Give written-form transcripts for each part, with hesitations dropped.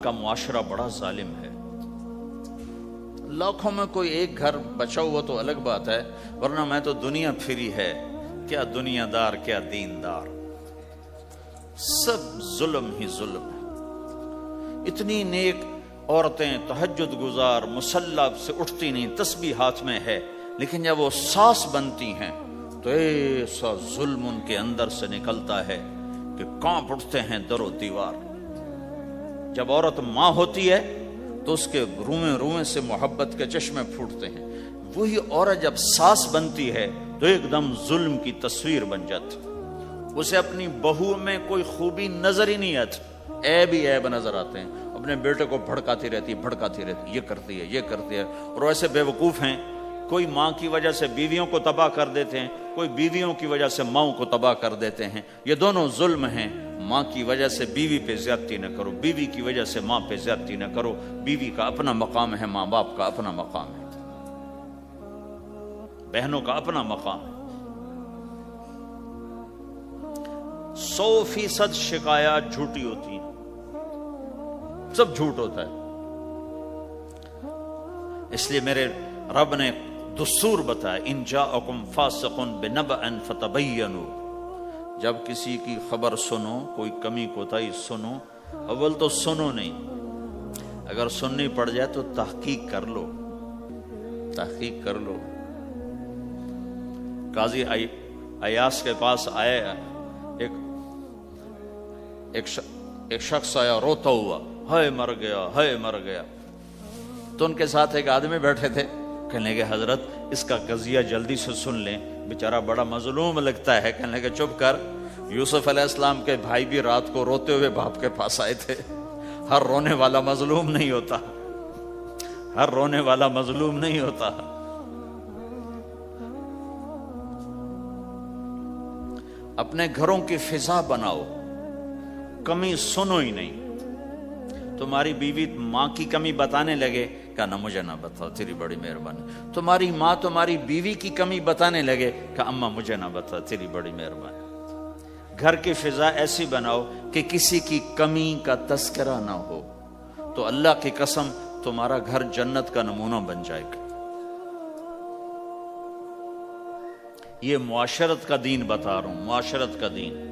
کا معاشرہ بڑا ظالم ہے. لاکھوں میں کوئی ایک گھر بچا ہوا تو الگ بات ہے، ورنہ میں تو دنیا پھری ہے، کیا دنیا دار کیا دیندار، سب ظلم ہی ظلم ہے. اتنی نیک عورتیں تہجد گزار مصلی سے اٹھتی نہیں، تسبیح ہاتھ میں ہے، لیکن جب وہ ساس بنتی ہیں تو ایسا ظلم ان کے اندر سے نکلتا ہے کہ کانپ اٹھتے ہیں در و دیوار. جب عورت ماں ہوتی ہے تو اس کے روئیں روئیں سے محبت کے چشمے پھوٹتے ہیں. وہی عورت جب ساس بنتی ہے تو ایک دم ظلم کی تصویر بن جاتی. اسے اپنی بہو میں کوئی خوبی نظر ہی نہیں آتی، عیب ہی عیب نظر آتے ہیں. اپنے بیٹے کو بھڑکاتی رہتی، یہ کرتی ہے. اور ایسے بے وقوف ہیں، کوئی ماں کی وجہ سے بیویوں کو تباہ کر دیتے ہیں، کوئی بیویوں کی وجہ سے ماؤں کو تباہ کر دیتے ہیں. یہ دونوں ظلم ہیں. ماں کی وجہ سے بیوی پہ زیادتی نہ کرو، بیوی کی وجہ سے ماں پہ زیادتی نہ کرو. بیوی کا اپنا مقام ہے، ماں باپ کا اپنا مقام ہے، بہنوں کا اپنا مقام ہے. 100% شکایات جھوٹی ہوتی ہیں، سب جھوٹ ہوتا ہے. اس لیے میرے رب نے دستور بتایا، ان جاءکم فاسق بنبأ فتبینوا. جب کسی کی خبر سنو، کوئی کمی کوتاہی سنو، اول تو سنو نہیں، اگر سننی پڑ جائے تو تحقیق کر لو. قاضی ایاس کے پاس آیا، ایک شخص آیا روتا ہوا، ہائے مر گیا. تو ان کے ساتھ ایک آدمی بیٹھے تھے، کہنے لگے حضرت اس کا قضیہ جلدی سے سن لیں، بیچارہ بڑا مظلوم لگتا ہے. کہنے لگے چپ کر، یوسف علیہ السلام کے بھائی بھی رات کو روتے ہوئے باپ کے پاس آئے تھے. ہر رونے والا مظلوم نہیں ہوتا. اپنے گھروں کی فضا بناؤ، کمی سنو ہی نہیں. تمہاری بیوی ماں کی کمی بتانے لگے، کہا مجھے نہ بتاؤ، تیری بڑی مہربانی. تمہاری ماں تمہاری بیوی کی کمی بتانے لگے، کہا اماں مجھے نہ بتا، تیری بڑی مہربانی. گھر کی فضا ایسی بناؤ کہ کسی کی کمی کا تذکرہ نہ ہو، تو اللہ کی قسم تمہارا گھر جنت کا نمونہ بن جائے گا. یہ معاشرت کا دین بتا رہا ہوں، معاشرت کا دین.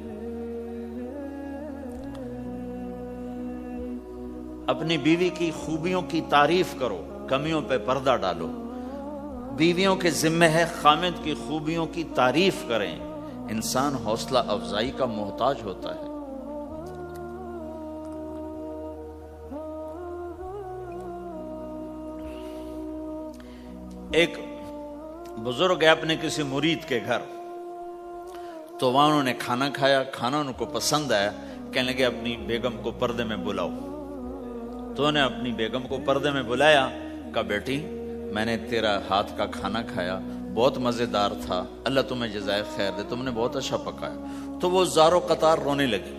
اپنی بیوی کی خوبیوں کی تعریف کرو، کمیوں پہ پردہ ڈالو. بیویوں کے ذمہ ہے خامد کی خوبیوں کی تعریف کریں. انسان حوصلہ افزائی کا محتاج ہوتا ہے. ایک بزرگ ہے اپنے کسی مرید کے گھر، تو وہاں انہوں نے کھانا کھایا، کھانا ان کو پسند آیا. کہنے لگے اپنی بیگم کو پردے میں بلاؤ. تو انہیں اپنی بیگم کو پردے میں بلایا، کہا بیٹی میں نے تیرا ہاتھ کا کھانا کھایا، بہت مزیدار تھا، اللہ تمہیں جزائے خیر دے، تم نے بہت اچھا پکایا. تو وہ زارو قطار رونے لگی.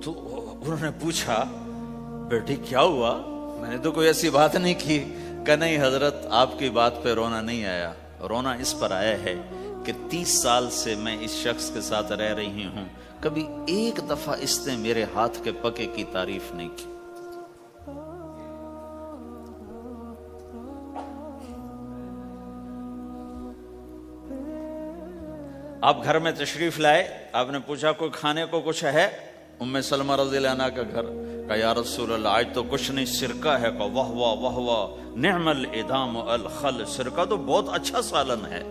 تو انہوں نے پوچھا بیٹی کیا ہوا؟ میں نے تو کوئی ایسی بات نہیں کی. کہ نہیں حضرت آپ کی بات پہ رونا نہیں آیا، رونا اس پر آیا ہے کہ 30 سال سے میں اس شخص کے ساتھ رہ رہی ہوں، کبھی ایک دفعہ اس نے میرے ہاتھ کے پکے کی تعریف نہیں کی. آپ گھر میں تشریف لائے، آپ نے پوچھا کوئی کھانے کو کچھ ہے؟ ام سلمہ رضی اللہ عنہ کا گھر. کہا یا رسول اللہ آج تو کچھ نہیں، سرکہ ہے. کہا واہ واہ واہ واہ، نعم الادام الخل، سرکہ تو بہت اچھا سالن ہے.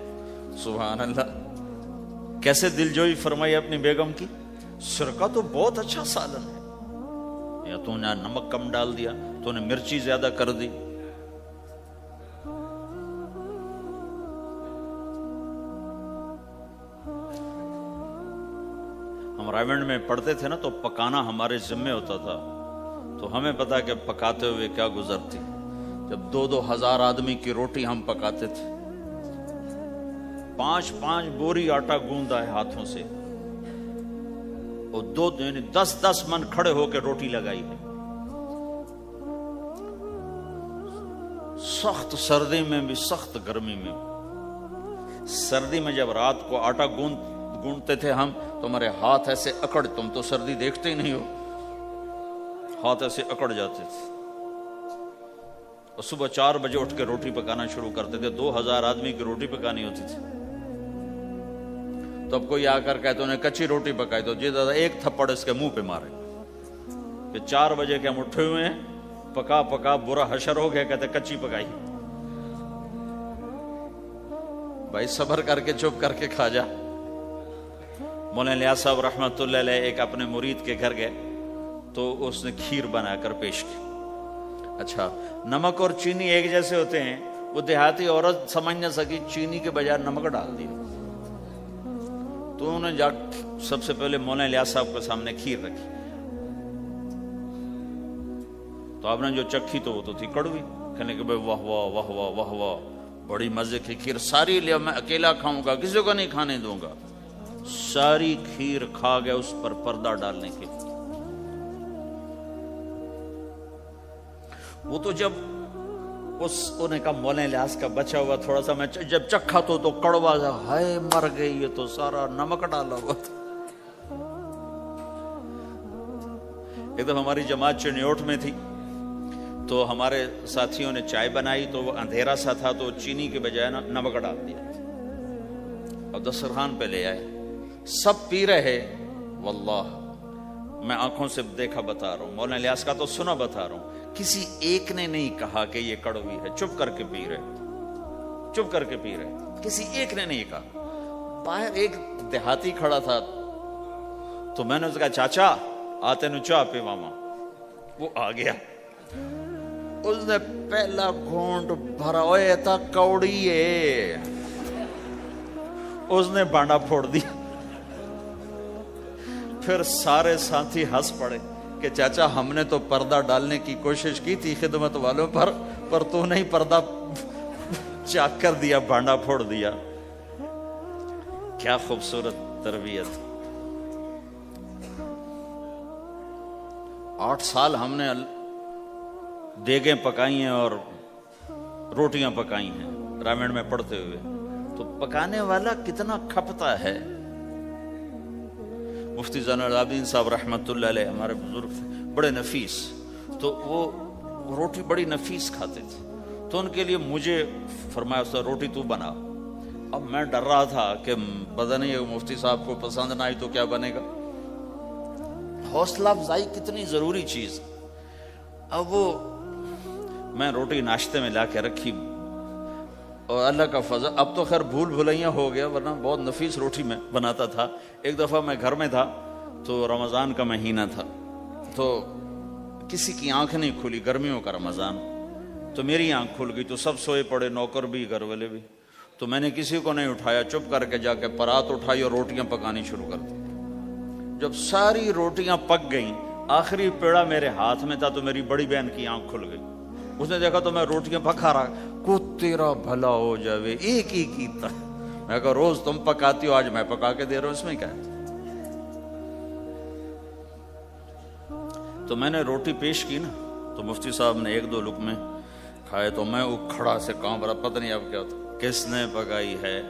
سبحان اللہ، کیسے دلجوئی فرمائی اپنی بیگم کی، سرکہ تو بہت اچھا سالن ہے. یا تو نے نمک کم ڈال دیا، تو نے مرچی زیادہ کر دی. ہم رائمنڈ میں پڑھتے تھے نا، تو پکانا ہمارے ذمہ ہوتا تھا، تو ہمیں پتا کہ پکاتے ہوئے کیا گزرتی. جب 2-2 ہزار آدمی کی روٹی ہم پکاتے تھے، 5-5 بوری آٹا گوندا ہے ہاتھوں سے، اور 10-10 من کھڑے ہو کے روٹی لگائی ہے. سخت سردی میں بھی، سخت گرمی میں بھی. سردی میں جب رات کو آٹا گوندتے تھے ہم، تو ہمارے ہاتھ ایسے اکڑ، تم تو سردی دیکھتے ہی نہیں ہو، ہاتھ ایسے اکڑ جاتے تھے، اور صبح 4 بجے اٹھ کے روٹی پکانا شروع کرتے تھے. 2000 آدمی کی روٹی پکانی ہوتی تھی. تو اب کوئی آ کر کہتے انہیں کچی روٹی پکائی، تو جی دادا ایک تھپڑ اس کے منہ پہ مارے کہ 4 بجے کے ہم اٹھے ہوئے ہیں، پکا پکا برا حشر ہو گیا. کہتے کچی پکائی. بھائی صبر کر کے چپ کر کے کھا جا. مولانا الیاس صاحب رحمۃ اللہ علیہ ایک اپنے مرید کے گھر گئے تو اس نے کھیر بنا کر پیش کی. اچھا نمک اور چینی ایک جیسے ہوتے ہیں، وہ دیہاتی عورت سمجھ نہ سکی، چینی کے بجائے نمک ڈال دیا. تو انہوں نے جا سب سے پہلے مولانا الیاس صاحب کے سامنے کھیر رکھی. تو آپ نے جو چکھی تو وہ تو تھی کڑوی. کہنے کہ بھائی واہ واہ واہ واہ واہ واہ، بڑی مزے کی کھیر، ساری لیا میں اکیلا کھاؤں گا، کسی کو نہیں کھانے دوں گا. ساری کھیر کھا گیا اس پر پردہ ڈالنے کے. وہ تو جب انہوں نے کہا مولانا الیاس کا بچا ہوا تھوڑا سا میں جب چکھا تو کڑوا تھا. ہائے مر گئی، یہ تو سارا نمک ڈالا ہوا تھا. ایک دفعہ ہماری جماعت چنیوٹ میں تھی تو ہمارے ساتھیوں نے چائے بنائی تو وہ اندھیرا سا تھا تو چینی کے بجائے نمک ڈال دیا اور دسترخوان پہ لے آئے. سب پی رہے، واللہ میں آنکھوں سے دیکھا بتا رہا ہوں، مولانا الیاس کا تو سنا بتا رہا ہوں. کسی ایک نے نہیں کہا کہ یہ کڑوی ہے، چپ کر کے پی رہے، چپ کر کے پی رہے. کسی ایک نے نہیں کہا. باہر ایک دیہاتی کھڑا تھا تو میں نے اس کہا چاچا آتے نو چاہ پی ماما. وہ آ گیا، اس نے پہلا گھونٹ بھرا، اوے تھا کوڑی ہے، اس نے بانڈا پھوڑ دیا. پھر سارے ساتھی ہنس پڑے کہ چاچا ہم نے تو پردہ ڈالنے کی کوشش کی تھی خدمت والوں پر تو نہیں پردہ چاک کر دیا، بانڈا پھوڑ دیا. کیا خوبصورت تربیت. 8 سال ہم نے دیگیں پکائی ہیں اور روٹیاں پکائی ہیں رامین میں پڑھتے ہوئے. تو پکانے والا کتنا کھپتا ہے. مفتی زین العابدین صاحب رحمۃ اللہ علیہ ہمارے بزرگ تھے، بڑے نفیس، تو وہ روٹی بڑی نفیس کھاتے تھے. تو ان کے لیے مجھے فرمایا اس روٹی تو بنا. اب میں ڈر رہا تھا کہ پتہ نہیں مفتی صاحب کو پسند نہ آئی تو کیا بنے گا. حوصلہ افزائی کتنی ضروری چیز. اب وہ میں روٹی ناشتے میں لا کے رکھی اور اللہ کا فضل، اب تو خیر بھول بھلائیاں ہو گیا ورنہ بہت نفیس روٹی میں بناتا تھا. ایک دفعہ میں گھر میں تھا تو رمضان کا مہینہ تھا تو کسی کی آنکھ نہیں کھلی، گرمیوں کا رمضان، تو میری آنکھ کھل گئی. تو سب سوئے پڑے، نوکر بھی گھر والے بھی. تو میں نے کسی کو نہیں اٹھایا، چپ کر کے جا کے پرات اٹھائی اور روٹیاں پکانی شروع کر دی. جب ساری روٹیاں پک گئیں، آخری پیڑا میرے ہاتھ میں تھا تو میری بڑی بہن کی آنکھ کھل گئی. اس نے دیکھا تو میں روٹیاں پکا رہا. کو تیرا بھلا ہو جاوے، ایک ہی کیتا. میں کہا روز تم پکاتی ہو، آج میں پکا کے دے رہا ہوں، اس میں کیا ہے. تو میں نے روٹی پیش کی نا تو مفتی صاحب نے 1-2 لقمے کھائے تو میں کھڑا سے کام رہا، پتہ نہیں اب کیا ہوتا. کس نے پکائی ہے؟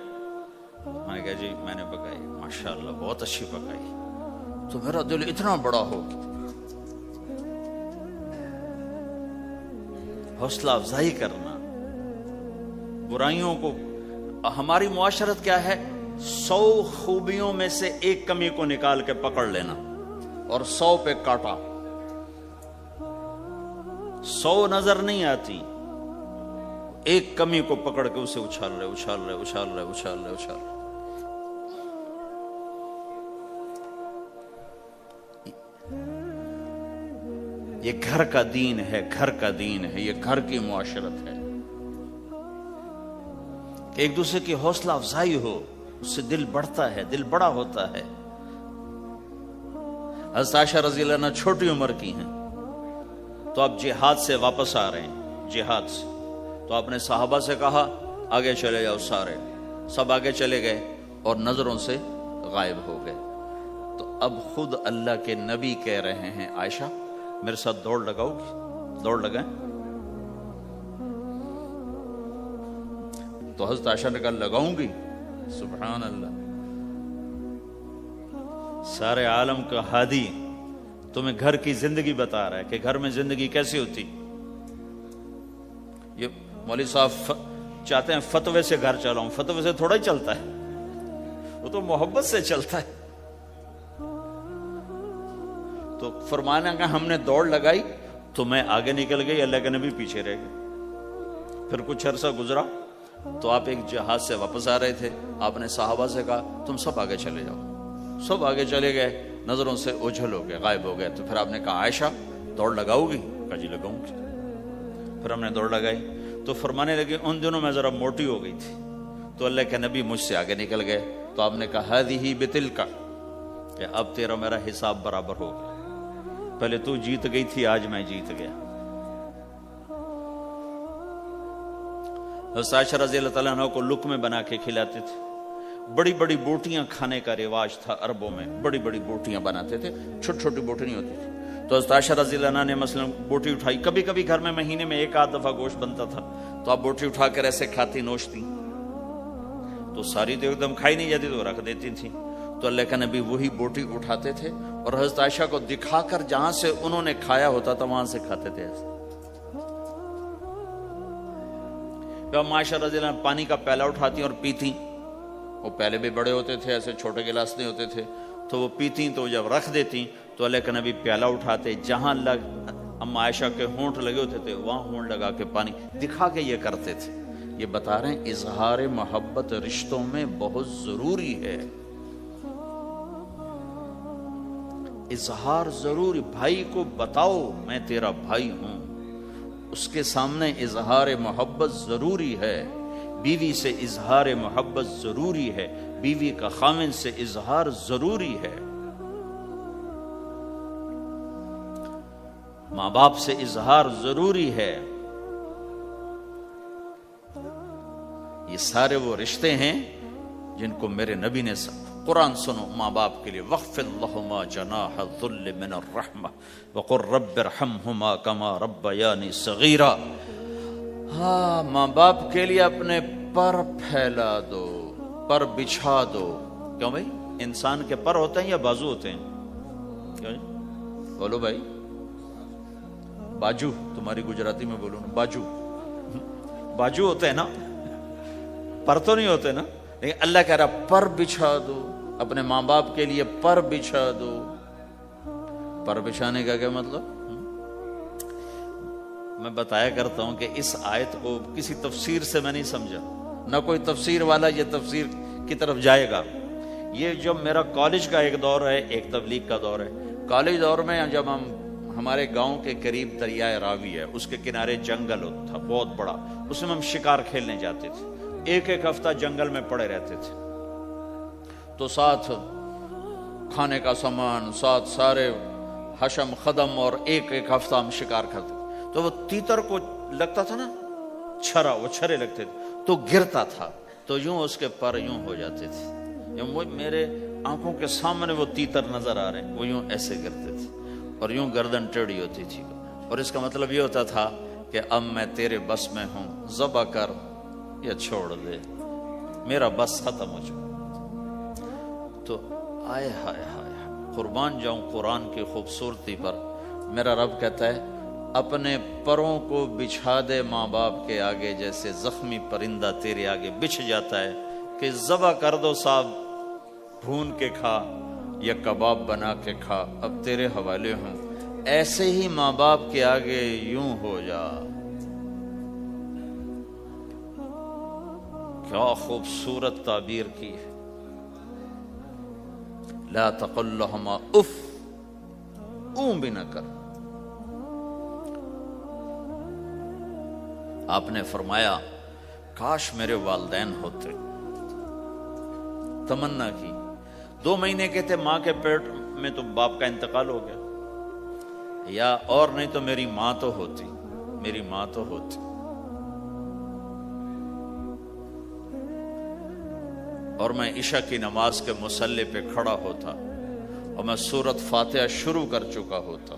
میں نے کہا جی میں نے پکائی. ماشاءاللہ بہت اچھی پکائی. تو میرا دل اتنا بڑا ہو گیا. حوصلہ افزائی کرنا، برائیوں کو. ہماری معاشرت کیا ہے، 100 خوبیوں میں سے ایک کمی کو نکال کے پکڑ لینا اور 100 پہ کاٹا. 100 نظر نہیں آتی، ایک کمی کو پکڑ کے اسے اچھال رہے اچھال رہے اچھال رہے اچھال رہے اچھال رہے. یہ گھر کا دین ہے، گھر کا دین ہے، یہ گھر کی معاشرت ہے کہ ایک دوسرے کی حوصلہ افزائی ہو، اس سے دل بڑھتا ہے، دل بڑا ہوتا ہے. حضرت عائشہ رضی اللہ عنہا چھوٹی عمر کی ہیں تو آپ جہاد سے واپس آ رہے ہیں، جہاد سے. تو آپ نے صحابہ سے کہا آگے چلے جاؤ. سارے سب آگے چلے گئے اور نظروں سے غائب ہو گئے. تو اب خود اللہ کے نبی کہہ رہے ہیں عائشہ میرے ساتھ دوڑ لگاؤ گی؟ دوڑ لگائیں. تو حضرت عائشہ نے کہا لگاؤں گی. سبحان اللہ. سارے عالم کا ہادی تمہیں گھر کی زندگی بتا رہا ہے کہ گھر میں زندگی کیسی ہوتی. یہ مولوی صاحب چاہتے ہیں فتوے سے گھر چلاؤں، فتوے سے تھوڑا ہی چلتا ہے، وہ تو محبت سے چلتا ہے. تو فرمانا کہ ہم نے دوڑ لگائی تو میں آگے نکل گئی، اللہ کے نبی پیچھے رہ گئے. پھر کچھ عرصہ گزرا تو آپ ایک جہاز سے واپس آ رہے تھے. آپ نے صحابہ سے کہا تم سب آگے چلے جاؤ. سب آگے چلے گئے، نظروں سے اوجھل ہو گئے، غائب ہو گئے. تو پھر آپ نے کہا عائشہ دوڑ لگاؤ گی؟ کہا جی لگاؤں گی. پھر ہم نے دوڑ لگائی تو فرمانے لگے ان دنوں میں ذرا موٹی ہو گئی تھی. تو اللہ کے نبی مجھ سے آگے نکل گئے. تو آپ نے کہا ہذہ بتلک، کہ اب تیرا میرا حساب برابر ہو گیا. پہلے تو جیت گئی تھی، آج میں جیت گیا. حضرت عائشہ رضی اللہ تعالیٰ عنہ کو لقمے بنا کے کھلاتے تھے. بڑی بڑی بوٹیاں کھانے کا رواج تھا عربوں میں، بڑی بڑی بوٹیاں بناتے تھے، چھوٹی چھوٹی بوٹی نہیں ہوتی تھی. تو حضرت عائشہ رضی اللہ عنہ نے مثلا بوٹی اٹھائی، کبھی کبھی گھر میں مہینے میں ایک آدھ دفعہ گوشت بنتا تھا تو آپ بوٹی اٹھا کر ایسے کھاتی نوشتی. تو ساری تو ایک دم کھائی نہیں جاتی تو رکھ دیتی تھی. تو اللہ کا نبی وہی بوٹی اٹھاتے تھے اور حضرت عائشہ کو دکھا کر جہاں سے انہوں نے کھایا ہوتا تھا وہاں سے کھاتے تھے. ایسے عائشہ رضی اللہ عنہ پانی کا پیالہ اٹھاتی اور پیتی. وہ پہلے بھی بڑے ہوتے تھے، ایسے چھوٹے گلاس نہیں ہوتے تھے. تو وہ پیتی تو جب رکھ دیتی تو اللہ کا نبی پیالہ اٹھاتے، جہاں اما عائشہ کے ہونٹ لگے ہوتے تھے وہاں ہونٹ لگا کے پانی دکھا کے یہ کرتے تھے. یہ بتا رہے ہیں اظہار محبت رشتوں میں بہت ضروری ہے. اظہار ضروری، بھائی کو بتاؤ میں تیرا بھائی ہوں، اس کے سامنے اظہار محبت ضروری ہے. بیوی سے اظہار محبت ضروری ہے، بیوی کا خاوند سے اظہار ضروری ہے. ماں باپ سے اظہار ضروری ہے. یہ سارے وہ رشتے ہیں جن کو میرے نبی نے قرآن سنو ماں باپ کے لیے وَخْفِضْ لَهُمَا جَنَاحَ الذُّلِّ مِنَ الرَّحْمَةِ وَقُلْ رَبِّ ارْحَمْهُمَا كَمَا رَبَّيَانِي صَغِيرًا. ہاں ماں باپ کے لیے اپنے پر پھیلا دو، پر بچھا دو. کیوں بھائی؟ انسان کے پر ہوتے ہیں یا بازو ہوتے ہیں؟ کیوں جی؟ بولو بھائی. باجو، تمہاری گجراتی میں بولو نا، باجو. باجو ہوتے ہیں نا، پر تو نہیں ہوتے نا. لیکن اللہ کہہ رہا پر بچھا دو، اپنے ماں باپ کے لیے پر بچھا دو. پر بچھانے کا کیا مطلب؟ میں بتایا کرتا ہوں کہ اس آیت کو کسی تفسیر سے میں نہیں سمجھا، نہ کوئی تفسیر والا یہ تفسیر کی طرف جائے گا. یہ جو میرا کالج کا ایک دور ہے، ایک تبلیغ کا دور ہے. کالج دور میں جب ہمارے گاؤں کے قریب دریائے راوی ہے، اس کے کنارے جنگل تھا بہت بڑا، اس میں ہم شکار کھیلنے جاتے تھے. ایک ایک ہفتہ جنگل میں پڑے رہتے تھے. تو ساتھ کھانے کا سامان، ساتھ سارے حشم خدم، اور ایک ایک ہفتہ ہم شکار کرتے. تو وہ تیتر کو لگتا تھا نا چھرا، وہ چھرے لگتے تھے تو گرتا تھا تو یوں اس کے پر یوں ہو جاتے تھے. میرے آنکھوں کے سامنے وہ تیتر نظر آ رہے ہیں، وہ یوں ایسے گرتے تھے اور یوں گردن ٹیڑھی ہوتی تھی. اور اس کا مطلب یہ ہوتا تھا کہ اب میں تیرے بس میں ہوں، ذبح کر یا چھوڑ دے، میرا بس ختم ہو چکا. تو آئے ہائے ہائے، قربان جاؤں قرآن کی خوبصورتی پر. میرا رب کہتا ہے اپنے پروں کو بچھا دے ماں باپ کے آگے، جیسے زخمی پرندہ تیرے آگے بچھ جاتا ہے کہ ذبح کر دو صاحب، بھون کے کھا یا کباب بنا کے کھا، اب تیرے حوالے ہوں. ایسے ہی ماں باپ کے آگے یوں ہو جا. کیا خوبصورت تعبیر کی ہے. لا تقل لهما اف، اون بھی نہ کر. آپ نے فرمایا کاش میرے والدین ہوتے. تمنا کی. 2 مہینے کے تھے ماں کے پیٹ میں تو باپ کا انتقال ہو گیا، یا اور نہیں تو میری ماں تو ہوتی، میری ماں تو ہوتی. اور میں عشاء کی نماز کے مصلی پہ کھڑا ہوتا اور میں سورۃ فاتحہ شروع کر چکا ہوتا،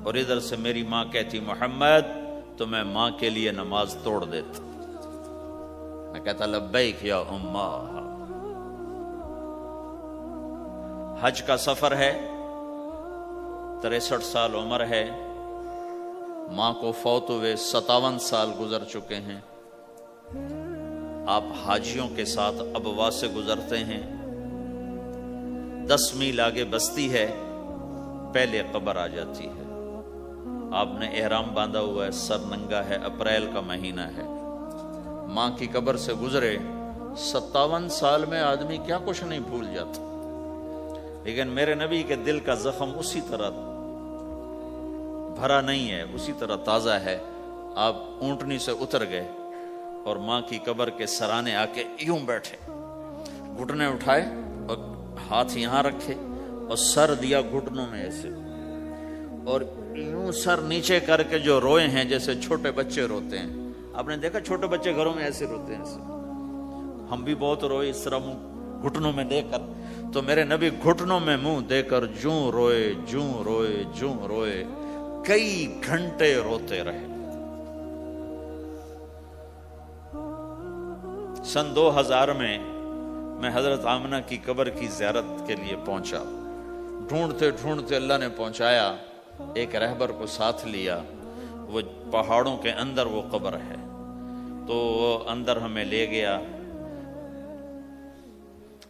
اور ادھر سے میری ماں کہتی محمد، تو میں ماں کے لیے نماز توڑ دیتا. میں کہتا لبیک یا اماں. حج کا سفر ہے، 63 سال عمر ہے، ماں کو فوت ہوئے 57 سال گزر چکے ہیں۔ آپ حاجیوں کے ساتھ ابوا سے گزرتے ہیں، 10 میل آگے بستی ہے، پہلے قبر آ جاتی ہے۔ آپ نے احرام باندھا ہوا ہے، سر ننگا ہے، اپریل کا مہینہ ہے، ماں کی قبر سے گزرے 57 سال میں آدمی کیا کچھ نہیں بھول جاتا، لیکن میرے نبی کے دل کا زخم اسی طرح بھرا نہیں ہے، اسی طرح تازہ ہے۔ آپ اونٹنی سے اتر گئے اور ماں کی قبر کے سرانے آ کے یوں بیٹھے، گھٹنے اٹھائے اور ہاتھ یہاں رکھے اور سر دیا گھٹنوں میں ایسے، اور یوں سر نیچے کر کے جو روئے ہیں جیسے چھوٹے بچے روتے ہیں۔ آپ نے دیکھا چھوٹے بچے گھروں میں ایسے روتے ہیں، ایسے ہم بھی بہت روئے اس طرح منہ گھٹنوں میں دے کر، تو میرے نبی گھٹنوں میں منہ دے کر جوں روئے جوں روئے جوں روئے، کئی گھنٹے روتے رہے۔ سن 2000 میں حضرت آمنہ کی قبر کی زیارت کے لیے پہنچا، ڈھونڈتے ڈھونڈتے اللہ نے پہنچایا، ایک رہبر کو ساتھ لیا، وہ پہاڑوں کے اندر وہ قبر ہے، تو وہ اندر ہمیں لے گیا۔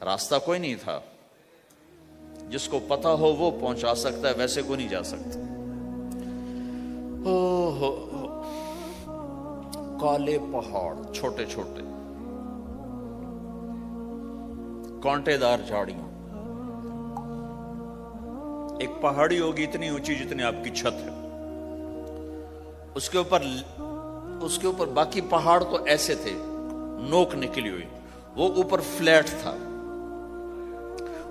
راستہ کوئی نہیں تھا، جس کو پتا ہو وہ پہنچا سکتا ہے، ویسے کوئی نہیں جا سکتا۔ کالے پہاڑ، چھوٹے چھوٹے، کانٹے دار جھاڑیاں، ایک پہاڑی ہوگی اتنی اونچی جتنی آپ کی چھت ہے، اس کے اوپر باقی پہاڑ تو ایسے تھے، نوک نکلی ہوئی، وہ اوپر فلیٹ تھا،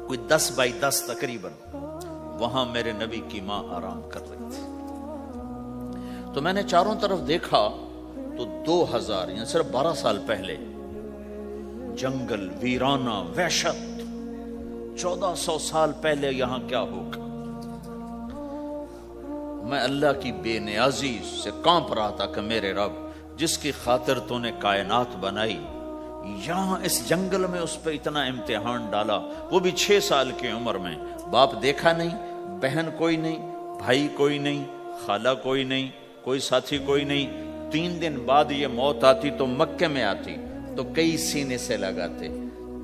کوئی 10 بائی 10 تقریباً۔ وہاں میرے نبی کی ماں آرام کر رہی تھی، تو میں نے چاروں طرف دیکھا تو 2000 یعنی صرف 12 سال پہلے جنگل، ویرانہ، وحشت، 1400 سال پہلے یہاں کیا ہوگا۔ میں اللہ کی بے نیازی سے کانپ رہا تھا کہ میرے رب، جس کی خاطر تو نے کائنات بنائی، یہاں اس جنگل میں اس پہ اتنا امتحان ڈالا، وہ بھی 6 سال کی عمر میں، باپ دیکھا نہیں، بہن کوئی نہیں، بھائی کوئی نہیں، خالہ کوئی نہیں، کوئی ساتھی کوئی نہیں۔ 3 دن بعد یہ موت آتی تو مکے میں آتی تو کئی سینے سے لگاتے،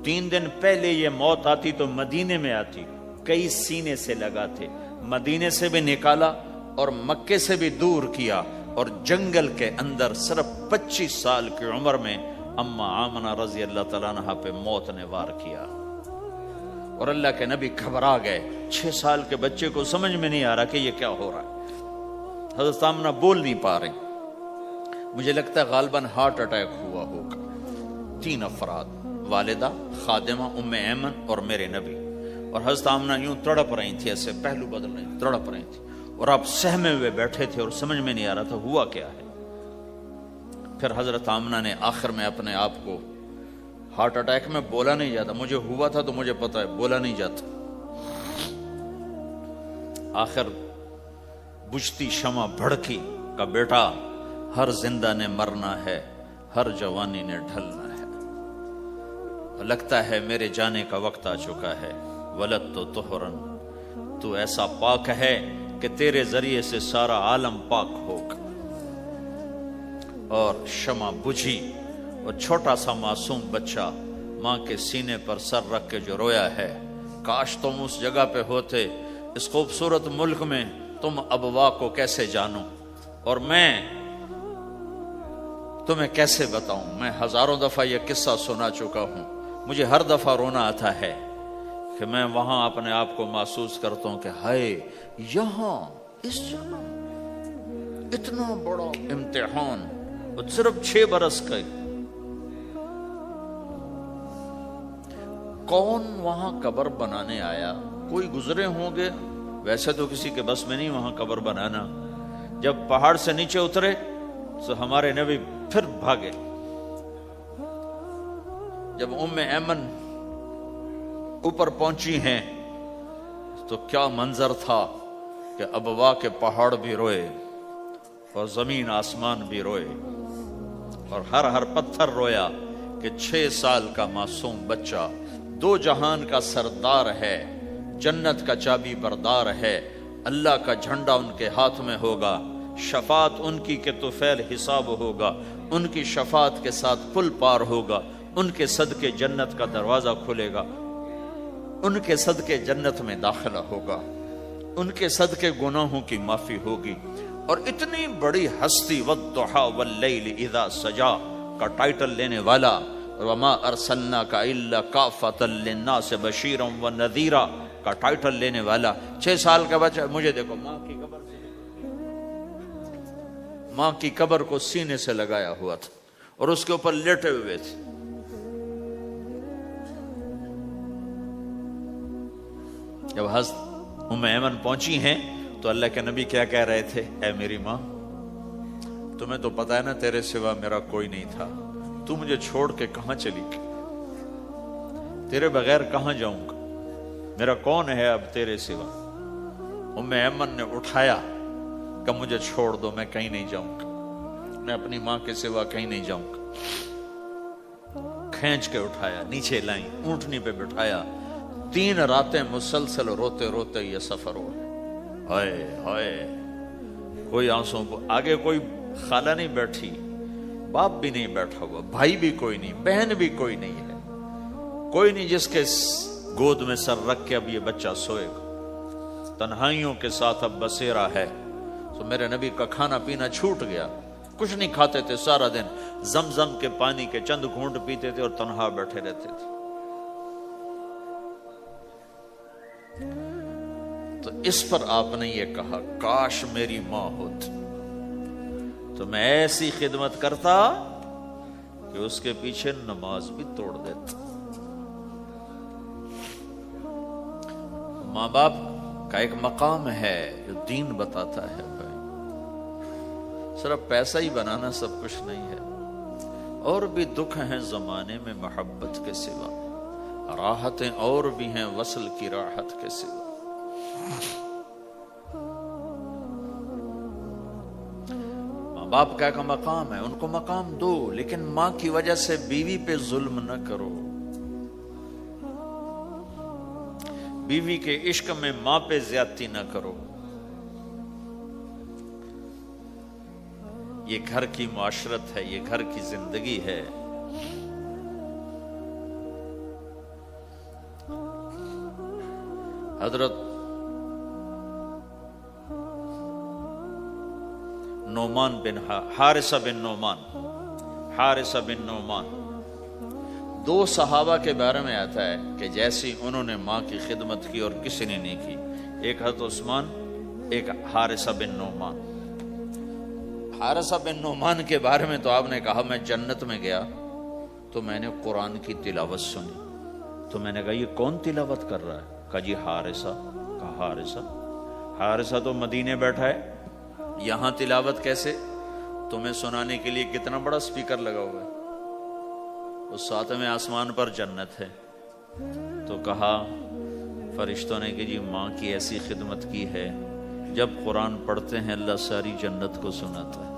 3 دن پہلے یہ موت آتی تو مدینے میں آتی، کئی سینے سے لگاتے، مدینے سے بھی نکالا اور مکے سے بھی دور کیا، اور جنگل کے اندر صرف 25 سال کی عمر میں اما آمنہ رضی اللہ تعالیٰ عنہ پہ موت نے وار کیا، اور اللہ کے نبی گھبرا گئے۔ 6 سال کے بچے کو سمجھ میں نہیں آ رہا کہ یہ کیا ہو رہا ہے۔ حضرت آمنہ بول نہیں پا رہے، مجھے لگتا ہے غالباً ہارٹ اٹیک ہوا ہوگا۔ 3 افراد، والدہ، خادمہ ام ایمن اور میرے نبی، اور حضرت آمنہ یوں تڑپ رہی تھی، ایسے پہلو بدل رہی تھی، تڑپ رہی تھی، اور آپ سہمے ہوئے بیٹھے تھے اور سمجھ میں نہیں آ رہا تھا ہوا کیا ہے۔ پھر حضرت آمنہ نے آخر میں اپنے آپ کو، ہارٹ اٹیک میں بولا نہیں جاتا، مجھے ہوا تھا تو مجھے پتا ہے بولا نہیں جاتا، آخر بجھتی شمع بھڑکی کا بیٹا، ہر زندہ نے مرنا ہے، ہر جوانی نے ڈھلنا ہے، لگتا ہے میرے جانے کا وقت آ چکا ہے، ولد تو طہرن، تو ایسا پاک ہے کہ تیرے ذریعے سے سارا عالم پاک ہوگا۔ اور شمع بجھی اور چھوٹا سا معصوم بچہ ماں کے سینے پر سر رکھ کے جو رویا ہے، کاش تم اس جگہ پہ ہوتے، اس خوبصورت ملک میں، تم ابوا کو کیسے جانو، اور میں تمہیں کیسے بتاؤں۔ میں ہزاروں دفعہ یہ قصہ سنا چکا ہوں، مجھے ہر دفعہ رونا آتا ہے کہ میں وہاں اپنے آپ کو محسوس کرتا ہوں کہ ہائے، یہاں اس جگہ اتنا بڑا امتحان، اور صرف 6 برس کا، کون وہاں قبر بنانے آیا؟ کوئی گزرے ہوں گے، ویسے تو کسی کے بس میں نہیں وہاں قبر بنانا۔ جب پہاڑ سے نیچے اترے تو ہمارے نبی پھر بھاگے۔ جب ام ایمن اوپر پہنچی ہیں تو کیا منظر تھا کہ ابوا کے پہاڑ بھی روئے اور زمین آسمان بھی روئے، اور ہر پتھر رویا کہ 6 سال کا معصوم بچہ 2 جہان کا سردار ہے، جنت کا چابی بردار ہے، اللہ کا جھنڈا ان کے ہاتھ میں ہوگا، شفاعت ان کی کہ طفیل حساب ہوگا، ان کی شفاعت کے ساتھ پل پار ہوگا، ان کے صدقے جنت کا دروازہ کھلے گا، ان کے صدقے جنت میں داخلہ ہوگا، ان کے صدقے گناہوں کی معافی ہوگی۔ اور اتنی بڑی ہستی والضحیٰ واللیل اذا سجا کا ٹائٹل لینے والا، وما ارسلناک الا کافۃ للناس بشیرا ونذیرا کا ٹائٹل لینے والا، 6 سال کا بچہ، مجھے دیکھو ماں کی قبر کو سینے سے لگایا ہوا تھا اور اس کے اوپر لیٹے ہوئے تھے۔ جب حضرت ام ایمن پہنچی ہیں تو اللہ کے نبی کیا کہہ رہے تھے؟ اے میری ماں، تمہیں تو پتا ہے نا تیرے سوا میرا کوئی نہیں تھا، تو مجھے چھوڑ کے کہاں چلی گئی؟ تیرے بغیر کہاں جاؤں گا؟ میرا کون ہے اب تیرے سوا؟ ام ایمن نے اٹھایا کہ مجھے چھوڑ دو، میں کہیں نہیں جاؤں گا، میں اپنی ماں کے سوا کہیں نہیں جاؤں گا۔ کھینچ کے اٹھایا، نیچے لائیں، اونٹنی پہ بٹھایا، 3 راتیں مسلسل روتے روتے یہ سفر ہوا۔ ہائے ہائے، کوئی آنسوں آگے کوئی خالہ نہیں بیٹھی، باپ بھی نہیں بیٹھا ہوا، بھائی بھی کوئی نہیں، بہن بھی کوئی نہیں ہے، کوئی نہیں جس کے گود میں سر رکھ کے اب یہ بچہ سوئے گا۔ تنہائیوں کے ساتھ اب بسیرا ہے۔ تو میرے نبی کا کھانا پینا چھوٹ گیا، کچھ نہیں کھاتے تھے سارا دن، زمزم کے پانی کے چند گھونٹ پیتے تھے اور تنہا بیٹھے رہتے تھے۔ تو اس پر آپ نے یہ کہا، کاش میری ماں ہوتی تو میں ایسی خدمت کرتا کہ اس کے پیچھے نماز بھی توڑ دیتا۔ ماں باپ کا ایک مقام ہے جو دین بتاتا ہے بھائی، صرف پیسہ ہی بنانا سب کچھ نہیں ہے، اور بھی دکھ ہیں زمانے میں محبت کے سوا، راحتیں اور بھی ہیں وصل کی راحت کے سوا۔ ماں باپ کا ایک مقام ہے، ان کو مقام دو، لیکن ماں کی وجہ سے بیوی پہ ظلم نہ کرو، بیوی کے عشق میں ماں پہ زیادتی نہ کرو۔ یہ گھر کی معاشرت ہے، یہ گھر کی زندگی ہے۔ حضرت نعمان بن حارثہ بن نعمان 2 صحابہ کے بارے میں آتا ہے کہ جیسی انہوں نے ماں کی خدمت کی اور کسی نے نہیں کی، ایک حضرت عثمان، ایک حارثہ بن نعمان۔ حارثہ بن نعمان کے بارے میں تو آپ نے کہا میں جنت میں گیا تو میں نے قرآن کی تلاوت سنی، تو میں نے کہا یہ کون تلاوت کر رہا ہے؟ کہا جی حارثہ۔ کہا حارثہ تو مدینے بیٹھا ہے، یہاں تلاوت کیسے؟ تمہیں سنانے کے لیے کتنا بڑا سپیکر لگا ہوا ہے، اس 7ویں آسمان پر جنت ہے۔ تو کہا فرشتوں نے کہ جی ماں کی ایسی خدمت کی ہے، جب قرآن پڑھتے ہیں اللہ ساری جنت کو سناتا ہے۔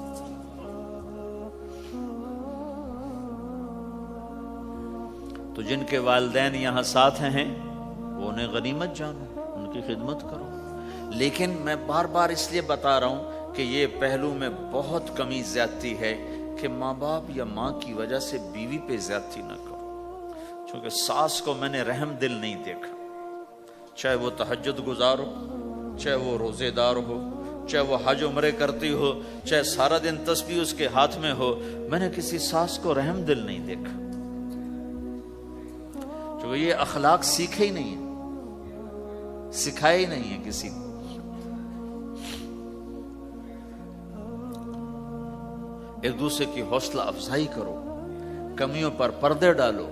تو جن کے والدین یہاں ساتھ ہیں وہ انہیں غنیمت جانو، ان کی خدمت کرو۔ لیکن میں بار بار اس لیے بتا رہا ہوں کہ یہ پہلو میں بہت کمی زیادتی ہے کہ ماں باپ یا ماں کی وجہ سے بیوی پہ زیادتی نہ کرو، چونکہ ساس کو میں نے رحم دل نہیں دیکھا، چاہے وہ تہجد گزار ہو، چاہے وہ روزے دار ہو، چاہے وہ حج عمرے کرتی ہو، چاہے سارا دن تسبیح اس کے ہاتھ میں ہو، میں نے کسی ساس کو رحم دل نہیں دیکھا، چونکہ یہ اخلاق سیکھے ہی نہیں ہے، سکھائے ہی نہیں ہے کسی کو۔ ایک دوسرے کی حوصلہ افزائی کرو، کمیوں پر پردے ڈالو۔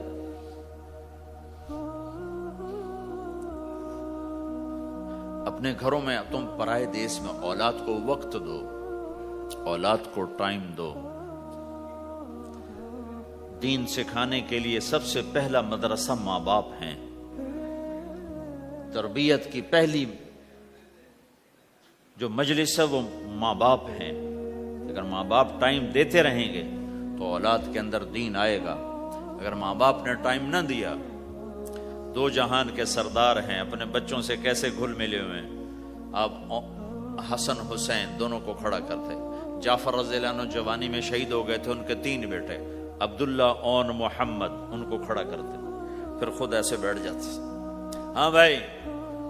اپنے گھروں میں تم پرائے دیس میں اولاد کو وقت دو، اولاد کو ٹائم دو۔ دین سکھانے کے لیے سب سے پہلا مدرسہ ماں باپ ہیں، تربیت کی پہلی جو مجلس ہے وہ ماں باپ ہیں۔ اگر ماں باپ ٹائم دیتے رہیں گے تو اولاد کے اندر دین آئے گا، اگر ماں باپ نے ٹائم نہ دیا، 2 جہان کے سردار ہیں، اپنے بچوں سے کیسے گھل ملے ہوئے ہیں، آپ حسن حسین دونوں کو کھڑا کرتے. جعفر رضی اللہ عنہ جوانی میں شہید ہو گئے تھے، ان کے 3 بیٹے عبداللہ اور محمد، ان کو کھڑا کرتے، پھر خود ایسے بیٹھ جاتے. ہاں بھائی،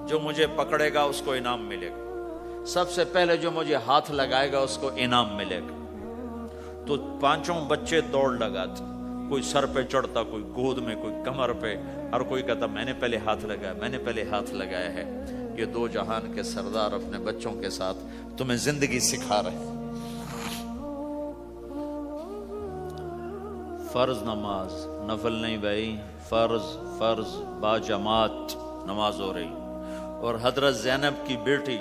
جو مجھے پکڑے گا اس کو انعام ملے گا، سب سے پہلے جو مجھے ہاتھ لگائے گا اس کو انعام ملے گا. تو 5 بچے دوڑ لگاتے، کوئی سر پہ چڑھتا، کوئی گود میں، کوئی کمر پہ، اور کوئی کہتا میں نے پہلے ہاتھ لگایا، میں نے پہلے ہاتھ لگایا ہے. یہ 2 جہان کے سردار اپنے بچوں کے ساتھ تمہیں زندگی سکھا رہے ہیں. فرض نماز، نفل نہیں بھائی، فرض با جماعت نماز ہو رہی، اور حضرت زینب کی بیٹی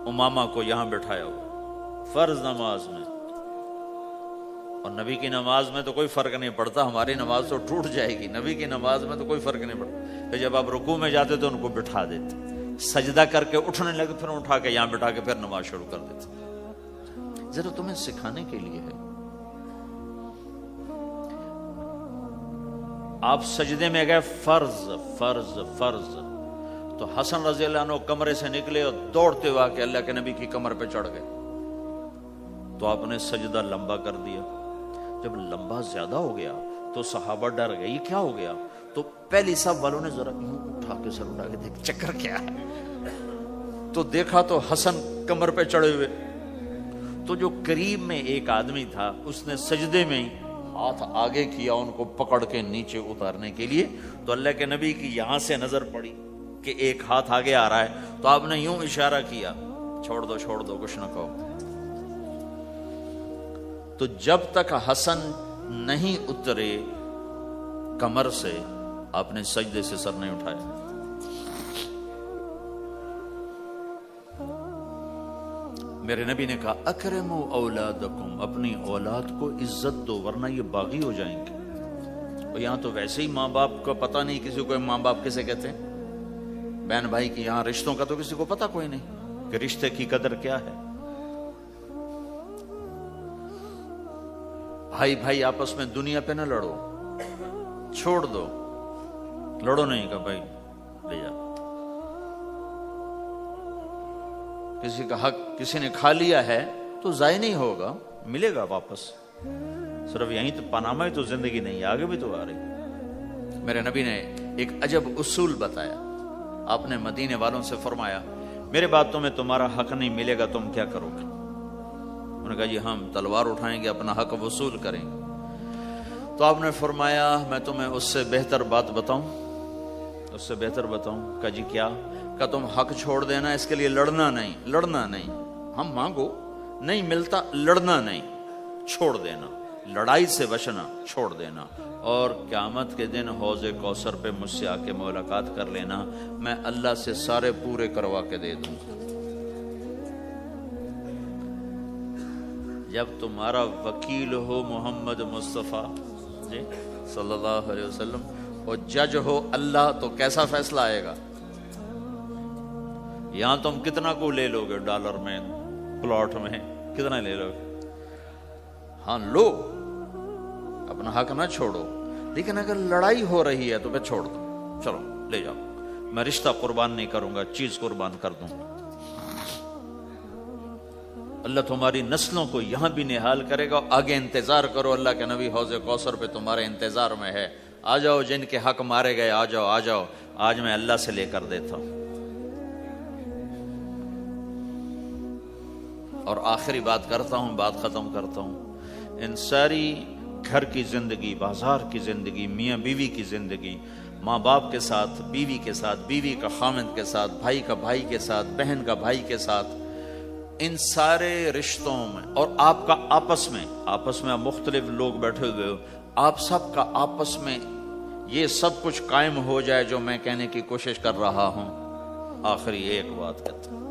امامہ کو یہاں بٹھایا ہوا فرض نماز میں. اور نبی کی نماز میں تو کوئی فرق نہیں پڑتا، ہماری نماز تو ٹوٹ جائے گی، نبی کی نماز میں تو کوئی فرق نہیں پڑتا. پھر جب آپ رکوع میں جاتے تو ان کو بٹھا دیتے، سجدہ کر کے اٹھنے لگے پھر اٹھا کے یہاں بٹھا کے پھر نماز شروع کر دیتے. ذرا تمہیں سکھانے کے لیے ہے. آپ سجدے میں گئے، فرض تو حسن رضی اللہ عنہ کمرے سے نکلے اور دوڑتے ہوئے کہ اللہ کے نبی کی کمر پہ چڑھ گئے. تو آپ نے سجدہ لمبا کر دیا. جب لمبا زیادہ ہو گیا تو صحابہ ڈر گئے، یہ کیا ہو گیا؟ تو پہلی صف والوں نے ذرا یوں اٹھا کے سر اٹھا کے دیکھ چکر کیا ہے. تو دیکھا تو حسن کمر پہ چڑھے ہوئے. تو جو قریب میں ایک آدمی تھا اس نے سجدے میں ہی ہاتھ آگے کیا ان کو پکڑ کے نیچے اتارنے کے لیے. تو اللہ کے نبی کی یہاں سے نظر پڑی کہ ایک ہاتھ آگے آ رہا ہے، تو آپ نے یوں اشارہ کیا، چھوڑ دو کچھ نہ کہو. تو جب تک حسن نہیں اترے کمر سے آپ نے سجدے سے سر نہیں اٹھایا. میرے نبی نے کہا اکرموا اولادکم، اپنی اولاد کو عزت دو ورنہ یہ باغی ہو جائیں گے. اور یہاں تو ویسے ہی ماں باپ کا پتہ نہیں کسی کو ماں باپ کسے کہتے ہیں. بہن بھائی کی یہاں رشتوں کا تو کسی کو پتہ کوئی نہیں کہ رشتے کی قدر کیا ہے. بھائی آپس میں دنیا پہ نہ لڑو، چھوڑ دو، لڑو نہیں کہ بھائی لے جا. کسی کا حق کسی نے کھا لیا ہے تو ضائع نہیں ہوگا، ملے گا واپس. صرف یہیں تو پاناما ہی تو زندگی نہیں، آگے بھی تو آ رہی. میرے نبی نے ایک عجب اصول بتایا. آپ نے مدینے والوں سے فرمایا میرے بعد تمہیں تمہارا حق نہیں ملے گا، تم کیا کرو گے؟ انہوں نے کہا جی ہم تلوار اٹھائیں گے، اپنا حق وصول کریں گے. تو آپ نے فرمایا میں تمہیں اس سے بہتر بات بتاؤں. کہا جی کیا؟ کہ تم حق چھوڑ دینا، اس کے لیے لڑنا نہیں. ہم مانگو نہیں ملتا، لڑنا نہیں، چھوڑ دینا، لڑائی سے بچنا، چھوڑ دینا. اور قیامت کے دن حوض کوثر پہ مجھ سے آ کے ملاقات کر لینا، میں اللہ سے سارے پورے کروا کے دے دوں. جب تمہارا وکیل ہو محمد مصطفیٰ جی صلی اللہ علیہ وسلم اور جج ہو اللہ، تو کیسا فیصلہ آئے گا؟ یہاں تم کتنا کو لے لو گے ڈالر میں، پلاٹ میں کتنا لے لو گے؟ ہاں لو، اپنا حق نہ چھوڑو. لیکن اگر لڑائی ہو رہی ہے تو پھر چھوڑ دو، چلو لے جاؤ، میں رشتہ قربان نہیں کروں گا، چیز قربان کر دوں گا. اللہ تمہاری نسلوں کو یہاں بھی نہال کرے گا. آگے انتظار کرو، اللہ کے نبی حوض کوثر پہ تمہارے انتظار میں ہے. آ جاؤ، جن کے حق مارے گئے آ جاؤ، آج میں اللہ سے لے کر دیتا ہوں. اور آخری بات کرتا ہوں، بات ختم کرتا ہوں. ان ساری گھر کی زندگی، بازار کی زندگی، میاں بیوی کی زندگی، ماں باپ کے ساتھ، بیوی کے ساتھ، بیوی کا خامند کے ساتھ، بھائی کا بھائی کے ساتھ، بہن کا بھائی کے ساتھ، ان سارے رشتوں میں اور آپ کا آپس میں آپ مختلف لوگ بیٹھے ہوئے ہو، آپ سب کا آپس میں یہ سب کچھ قائم ہو جائے جو میں کہنے کی کوشش کر رہا ہوں. آخری ایک بات کہتا ہوں.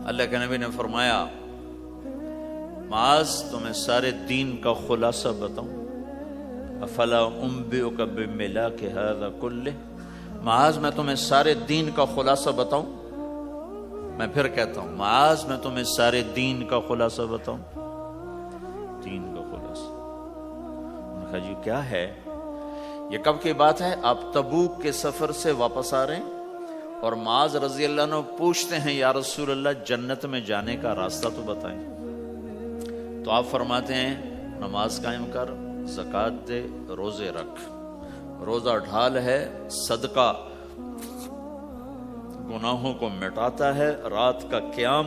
اللہ کے نبی نے فرمایا معاذ تمہیں سارے دین کا خلاصہ بتاؤں؟ افلا انبئک بملاک ھذا کلہ، معاذ میں تمہیں سارے دین کا خلاصہ بتاؤں؟ میں پھر کہتا ہوں معاذ میں تمہیں سارے دین کا خلاصہ بتاؤں؟ دین کا خلاصہ. انہوں نے کہا جی کیا ہے؟ یہ کب کی بات ہے؟ آپ تبوک کے سفر سے واپس آ رہے ہیں اور معاذ رضی اللہ عنہ پوچھتے ہیں یا رسول اللہ جنت میں جانے کا راستہ تو بتائیں. تو آپ فرماتے ہیں نماز قائم کر، زکوٰۃ دے، روزے رکھ. روزہ ڈھال ہے، صدقہ گناہوں کو مٹاتا ہے، رات کا قیام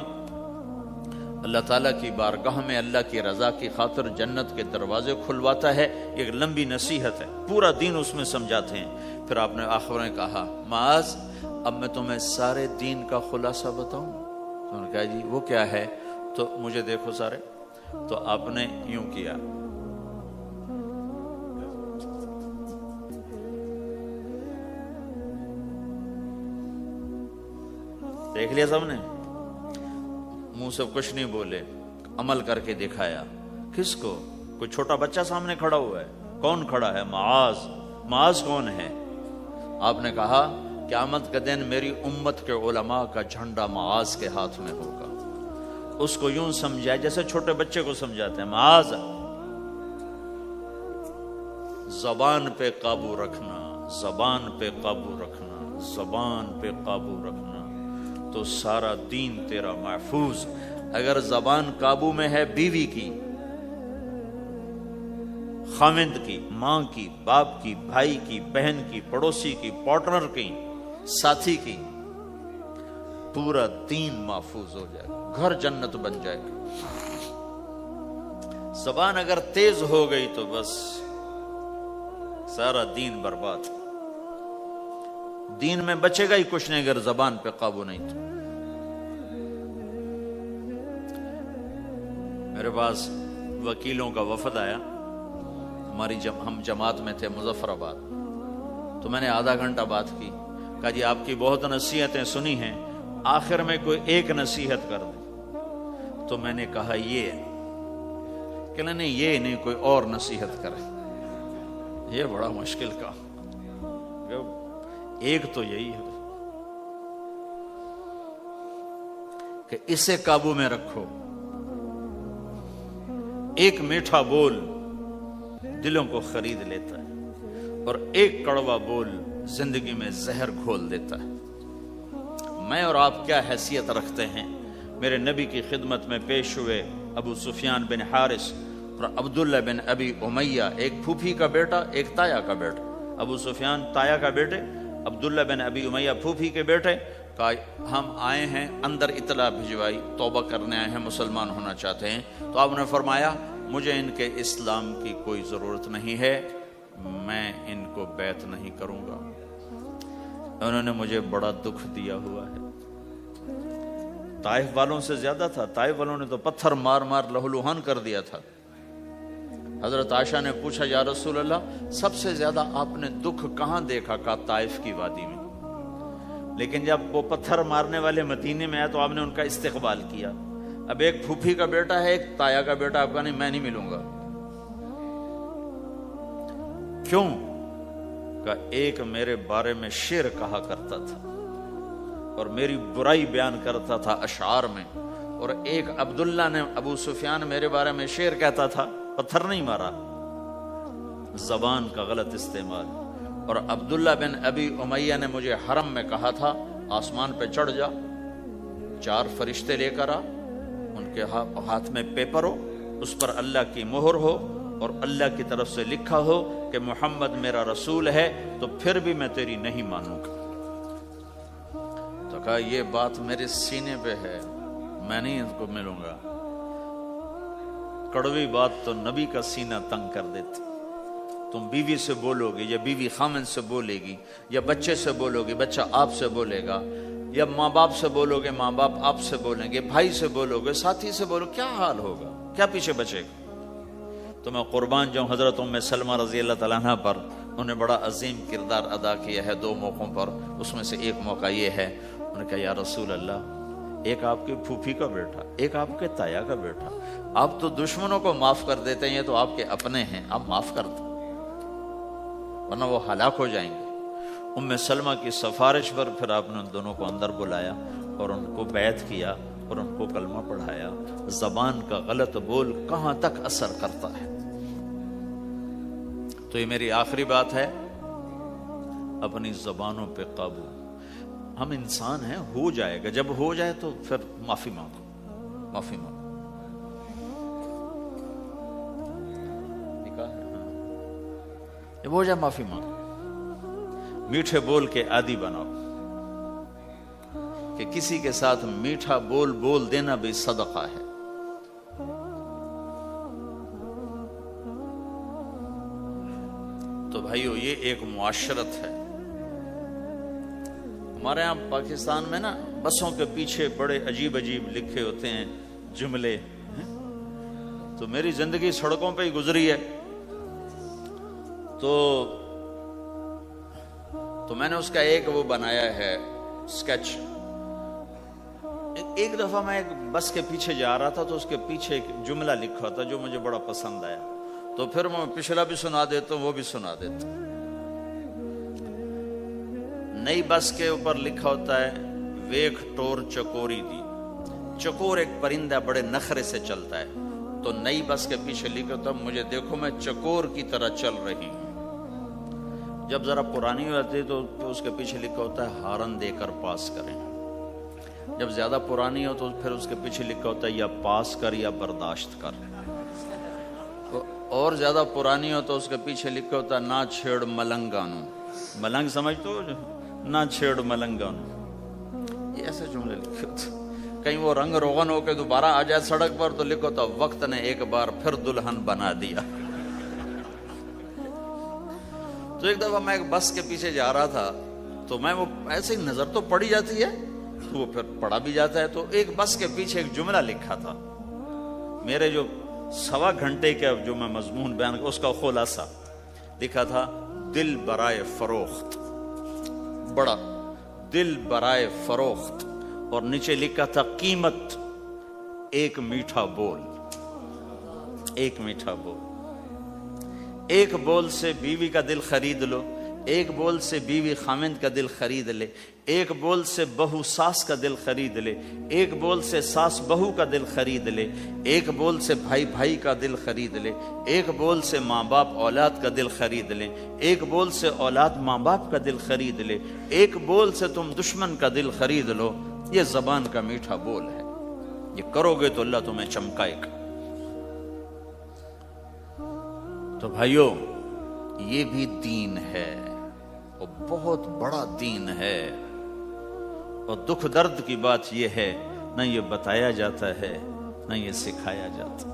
اللہ تعالیٰ کی بارگاہ میں اللہ کی رضا کی خاطر جنت کے دروازے کھلواتا ہے. ایک لمبی نصیحت ہے، پورا دین اس میں سمجھاتے ہیں. پھر آپ نے آخر میں کہا معاذ اب میں تمہیں سارے دین کا خلاصہ بتاؤں. تو انہوں نے کہا جی وہ کیا ہے؟ تو مجھے دیکھو سارے. تو آپ نے یوں کیا، دیکھ لیا سب نے، منہ سے کچھ نہیں بولے، عمل کر کے دکھایا. کس کو؟ کوئی چھوٹا بچہ سامنے کھڑا ہوا ہے. کون کھڑا ہے؟ معاذ. معاذ کون ہے؟ آپ نے کہا قیامت کے دن میری امت کے علماء کا جھنڈا معاذ کے ہاتھ میں ہوگا. اس کو یوں سمجھا جیسے چھوٹے بچے کو سمجھاتے ہیں. معاذ زبان پہ قابو رکھنا، زبان پہ قابو رکھنا، زبان پہ قابو رکھنا تو سارا دین تیرا محفوظ. اگر زبان قابو میں ہے بیوی کی، خاوند کی، ماں کی، باپ کی، بھائی کی، بہن کی، پڑوسی کی، پارٹنر کی، ساتھی کی، پورا دین محفوظ ہو جائے گا، گھر جنت بن جائے گا. زبان اگر تیز ہو گئی تو بس سارا دین برباد. دین میں بچے گا ہی کچھ نہیں اگر زبان پہ قابو نہیں تو. میرے پاس وکیلوں کا وفد آیا، ہم جماعت میں تھے مظفر آباد. تو میں نے آدھا گھنٹہ بات کی. کہا جی آپ کی بہت نصیحتیں سنی ہیں، آخر میں کوئی ایک نصیحت کر دیں. تو میں نے کہا یہ کہ نہیں یہ نہیں، کوئی اور نصیحت کرے. یہ بڑا مشکل کا، ایک تو یہی ہے کہ اسے قابو میں رکھو. ایک میٹھا بول دلوں کو خرید لیتا ہے اور ایک کڑوا بول زندگی میں زہر گھول دیتا ہے. میں اور آپ کیا حیثیت رکھتے ہیں؟ میرے نبی کی خدمت میں پیش ہوئے ابو سفیان بن حارث اور عبداللہ بن ابی امیہ، ایک پھوپھی کا بیٹا ایک تایا کا بیٹا. ابو سفیان تایا کا بیٹے، عبداللہ بن ابی امیہ پھوپھی کے بیٹے. کہا ہم آئے ہیں، اندر اطلاع بھجوائی، توبہ کرنے آئے ہیں، مسلمان ہونا چاہتے ہیں. تو آپ نے فرمایا مجھے ان کے اسلام کی کوئی ضرورت نہیں ہے، میں ان کو بیعت نہیں کروں گا. انہوں نے مجھے بڑا دکھ دیا ہوا ہے. طائف والوں سے زیادہ تھا. طائف والوں نے تو پتھر مار مار لہولوہان کر دیا تھا. حضرت عائشہ نے پوچھا یا رسول اللہ سب سے زیادہ آپ نے دکھ کہاں دیکھا؟ کہا طائف کی وادی میں. لیکن جب وہ پتھر مارنے والے مدینے میں آئے تو آپ نے ان کا استقبال کیا. اب ایک پھوپھی کا بیٹا ہے، ایک تایا کا بیٹا، آپ کا نہیں، میں نہیں ملوں گا. کیوں؟ کہ ایک میرے بارے میں شعر کہا کرتا تھا اور میری برائی بیان کرتا تھا اشعار میں، اور ایک عبداللہ نے، ابو سفیان میرے بارے میں شعر کہتا تھا، پتھر نہیں مارا، زبان کا غلط استعمال. اور عبداللہ بن ابی امیہ نے مجھے حرم میں کہا تھا آسمان پہ چڑھ جا، 4 فرشتے لے کر آ، ان کے ہاتھ میں پیپر ہو، اس پر اللہ کی مہر ہو اور اللہ کی طرف سے لکھا ہو کہ محمد میرا رسول ہے، تو پھر بھی میں تیری نہیں مانوں گا. تو کہا یہ بات میرے سینے پہ ہے، میں نہیں ان کو ملوں گا. کڑوی بات تو نبی کا سینہ تنگ کر دیتی. تم بیوی سے بولو گے یا بیوی خامن سے بولے گی، یا بچے سے بولو گے بچہ آپ سے بولے گا، یا ماں باپ سے بولو گے ماں باپ آپ سے بولیں گے، بھائی سے بولو گے، ساتھی سے بولو، کیا حال ہوگا؟ کیا پیچھے بچے گا؟ تو میں قربان جاؤں حضرت ام سلمہ رضی اللہ تعالیٰ عنہ پر. انہوں نے بڑا عظیم کردار ادا کیا ہے 2 موقعوں پر. اس میں سے ایک موقع یہ ہے، انہوں نے کہا یا رسول اللہ، ایک آپ کی پھوپھی کا بیٹا، ایک آپ کے تایا کا بیٹا، آپ تو دشمنوں کو معاف کر دیتے ہیں، یہ تو آپ کے اپنے ہیں، آپ معاف کر دیں ورنہ وہ ہلاک ہو جائیں گے. ام سلمہ کی سفارش پر پھر آپ نے ان دونوں کو اندر بلایا اور ان کو بیعت کیا اور ان کو کلمہ پڑھایا. زبان کا غلط بول کہاں تک اثر کرتا ہے. تو یہ میری آخری بات ہے، اپنی زبانوں پہ قابو. ہم انسان ہیں، ہو جائے گا، جب ہو جائے تو پھر معافی مانگو، معافی مانگو. جب ہو جائے معافی مانگو. میٹھے بول کے عادی بناؤ کہ کسی کے ساتھ میٹھا بول دینا بھی صدقہ ہے. تو بھائیو یہ ایک معاشرت ہے. ہمارے ہاں پاکستان میں نا بسوں کے پیچھے بڑے عجیب لکھے ہوتے ہیں جملے. تو میری زندگی سڑکوں پہ ہی گزری ہے، تو میں نے اس کا ایک وہ بنایا ہے سکیچ. ایک دفعہ میں ایک بس کے پیچھے جا رہا تھا تو اس کے پیچھے ایک جملہ لکھا تھا جو مجھے بڑا پسند آیا، تو پھر میں پچھلا بھی سنا دیتا ہوں، وہ بھی سنا دیتا ہوں. نئی بس کے اوپر لکھا ہوتا ہے ویکھ ٹور چکوری دی. چکور ایک پرندہ بڑے نخرے سے چلتا ہے، تو نئی بس کے پیچھے لکھا ہوتا ہے مجھے دیکھو میں چکور کی طرح چل رہی ہوں. جب ذرا پرانی ہوتی تو اس کے پیچھے لکھا ہوتا ہے ہارن دے کر پاس کریں. جب زیادہ پرانی ہو تو پھر اس کے پیچھے لکھا ہوتا ہے یا پاس کر یا برداشت کر. اور زیادہ پرانی ہو تو اس کے پیچھے لکھا ہوتا ہے نہ چھیڑ ملنگانو. ملنگ سمجھ تو نہ چھیڑ ملنگانو. یہ ایسے جملے لکھے ہوتے. کہیں وہ رنگ روغن ہو کے دوبارہ آ جائے سڑک پر تو لکھو تو وقت نے ایک بار پھر دلہن بنا دیا. تو ایک دفعہ میں ایک بس کے پیچھے جا رہا تھا تو میں وہ ایسے ہی نظر تو پڑی جاتی ہے تو وہ پھر پڑھا بھی جاتا ہے. تو ایک بس کے پیچھے ایک جملہ لکھا تھا، میرے جو 1.25 گھنٹے کا جو میں مضمون بیان اس کا خلاصہ لکھا تھا دل برائے فروخت. بڑا دل برائے فروخت، اور نیچے لکھا تھا قیمت ایک میٹھا بول. ایک میٹھا بول. ایک بول سے بیوی کا دل خرید لو، ایک بول سے بیوی خامند کا دل خرید لے، ایک بول سے بہو ساس کا دل خرید لے، ایک بول سے ساس بہو کا دل خرید لے، ایک بول سے بھائی بھائی کا دل خرید لے، ایک بول سے ماں باپ اولاد کا دل خرید لے، ایک بول سے اولاد ماں باپ کا دل خرید لے، ایک بول سے تم دشمن کا دل خرید لو. یہ زبان کا میٹھا بول ہے. یہ کرو گے تو اللہ تمہیں چمکائے گا. تو بھائیو یہ بھی دین ہے اور بہت بڑا دین ہے. اور دکھ درد کی بات یہ ہے نہ یہ بتایا جاتا ہے نہ یہ سکھایا جاتا.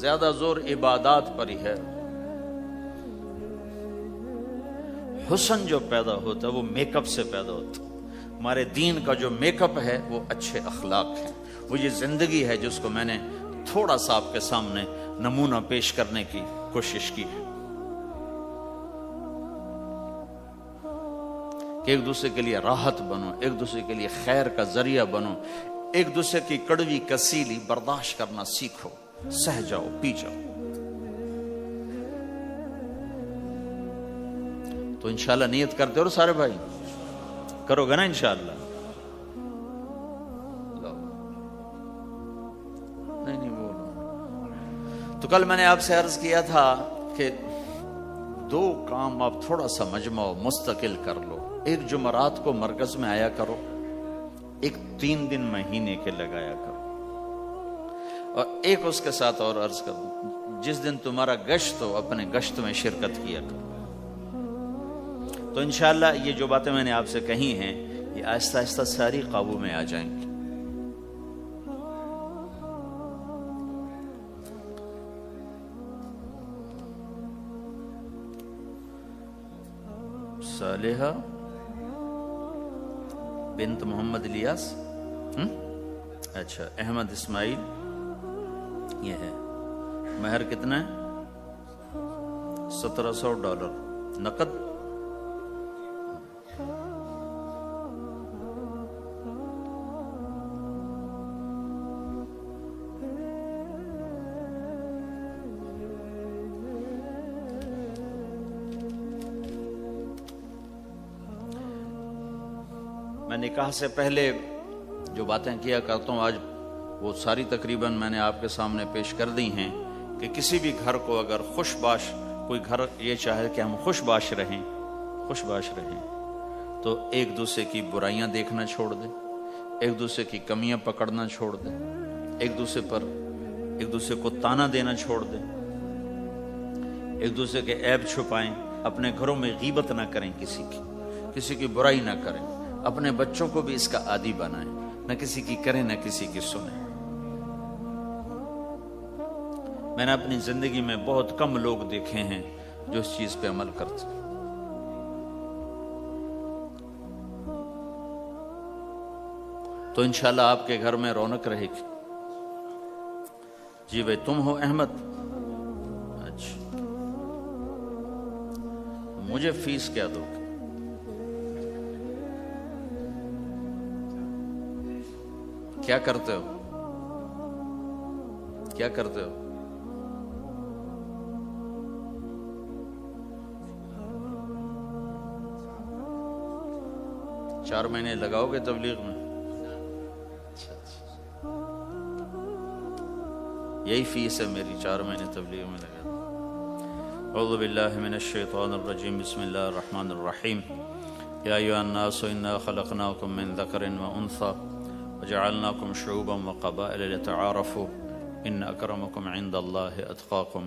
زیادہ زور عبادات پر ہی ہے. حسن جو پیدا ہوتا ہے وہ میک اپ سے پیدا ہوتا ہے. ہمارے دین کا جو میک اپ ہے وہ اچھے اخلاق ہے. وہ یہ زندگی ہے جس کو میں نے تھوڑا سا آپ کے سامنے نمونہ پیش کرنے کی کوشش کی ہے کہ ایک دوسرے کے لیے راحت بنو، ایک دوسرے کے لیے خیر کا ذریعہ بنو، ایک دوسرے کی کڑوی کسیلی برداشت کرنا سیکھو، سہ جاؤ، پی جاؤ. تو انشاءاللہ نیت کرتے ہو سارے بھائی؟ کرو گے نا انشاءاللہ؟ نہیں بولو. تو کل میں نے آپ سے عرض کیا تھا کہ 2 کام آپ تھوڑا سا مجمع مستقل کر لو. ایک جمعرات کو مرکز میں آیا کرو، ایک 3 دن مہینے کے لگایا کرو، اور ایک اس کے ساتھ اور عرض کرو جس دن تمہارا گشت ہو اپنے گشت میں شرکت کیا کرو. تو انشاءاللہ یہ جو باتیں میں نے آپ سے کہی ہیں یہ آہستہ آہستہ ساری قابو میں آ جائیں گی. صالحہ بنت محمد الیاس، اچھا احمد اسماعیل، یہ ہے. مہر کتنا ہے؟ $1700 نقد. میں نکاح سے پہلے جو باتیں کیا کرتا ہوں آج وہ ساری تقریباً میں نے آپ کے سامنے پیش کر دی ہیں کہ کسی بھی گھر کو اگر خوش باش، کوئی گھر یہ چاہے کہ ہم خوش باش رہیں تو ایک دوسرے کی برائیاں دیکھنا چھوڑ دیں، ایک دوسرے کی کمیاں پکڑنا چھوڑ دیں، ایک دوسرے کو تانا دینا چھوڑ دیں، ایک دوسرے کے عیب چھپائیں، اپنے گھروں میں غیبت نہ کریں، کسی کی برائی نہ کریں، اپنے بچوں کو بھی اس کا عادی بنائیں، نہ کسی کی کریں نہ کسی کی سنیں۔ میں نے اپنی زندگی میں بہت کم لوگ دیکھے ہیں جو اس چیز پہ عمل کرتے ہیں۔ تو انشاءاللہ آپ کے گھر میں رونق رہے گی۔ جی بھائی تم ہو احمد؟ اچھا، مجھے فیس کیا دو گے؟ کیا کرتے ہو؟ کیا کرتے ہو؟ چار مہینے لگاؤ گے تبلیغ میں؟ یہی فیس ہے میری، 4 مہینے تبلیغ میں لگا دوں۔ اعوذ باللہ من الشیطان الرجیم، بسم اللہ الرحمن الرحیم۔ یا ایھا الناس انا خلقناکم من ذکر وانثی وجعلناکم شعوبا وقبائل لتعارفوا ان اکرمکم عند اللہ اتقاکم،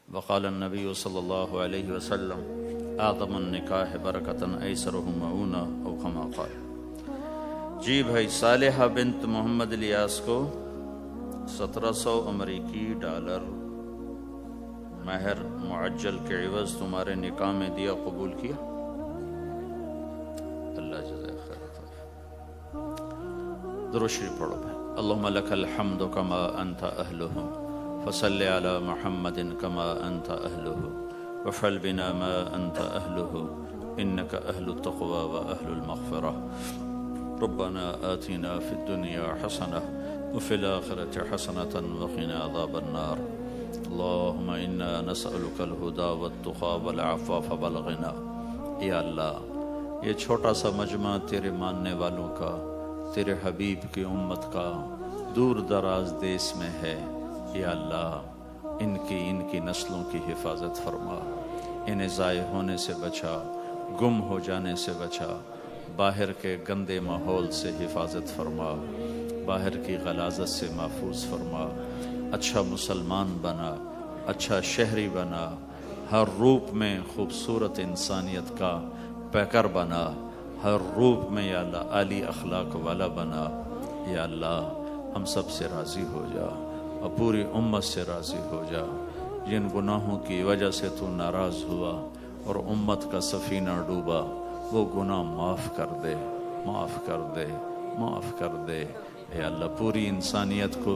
وقال النبی صلی اللہ علیہ وسلم اعظم النکاح برکۃ ایسرہ معونہ او کما قال۔ جی بھائی، صالحہ بنت محمد الیاس کو 1700 امریکی ڈالر مہر معجل کے عوض تمہارے نکاح میں دیا، قبول کیا؟ اللہ جزائے خیر عطا۔ درود شریف پڑھو بھائی۔ اللہم لک الحمد کما انت اہلہ، فصل علی محمد کما انت اہلہ، وفعل بنا ما انت اہلہ، انک اہل التقوی و اہل المغفرہ۔ ربنا آتنا فی الدنیا حسنہ وفي الآخرة حسنة وقنا عذاب النار۔ اللهم إنا نسألك الهدى والتقى والعفاف والغنى۔ یا اللہ، یہ چھوٹا سا مجمع تیرے ماننے والوں کا، تیرے حبیب کی امت کا دور دراز دیس میں ہے، یا اللہ ان کی نسلوں کی حفاظت فرما، انہیں ضائع ہونے سے بچا، گم ہو جانے سے بچا، باہر کے گندے ماحول سے حفاظت فرما، باہر کی غلاظت سے محفوظ فرما، اچھا مسلمان بنا، اچھا شہری بنا، ہر روپ میں خوبصورت انسانیت کا پیکر بنا، ہر روپ میں یا اللہ عالی اخلاق والا بنا۔ یا اللہ ہم سب سے راضی ہو جا اور پوری امت سے راضی ہو جا۔ جن گناہوں کی وجہ سے تو ناراض ہوا اور امت کا سفینہ ڈوبا، وہ گناہ معاف کر دے، معاف کر دے، معاف کر دے۔ یا اللہ پوری انسانیت کو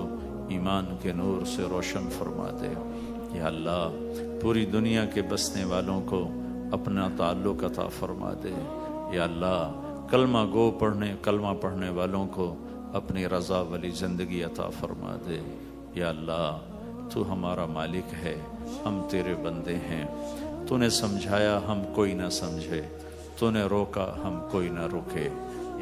ایمان کے نور سے روشن فرما دے۔ یا اللہ پوری دنیا کے بسنے والوں کو اپنا تعلق عطا فرما دے۔ یا اللہ کلمہ پڑھنے والوں کو اپنی رضا والی زندگی عطا فرما دے۔ یا اللہ تو ہمارا مالک ہے، ہم تیرے بندے ہیں، تو نے سمجھایا ہم کوئی نہ سمجھے، تو نے روکا ہم کوئی نہ روکے۔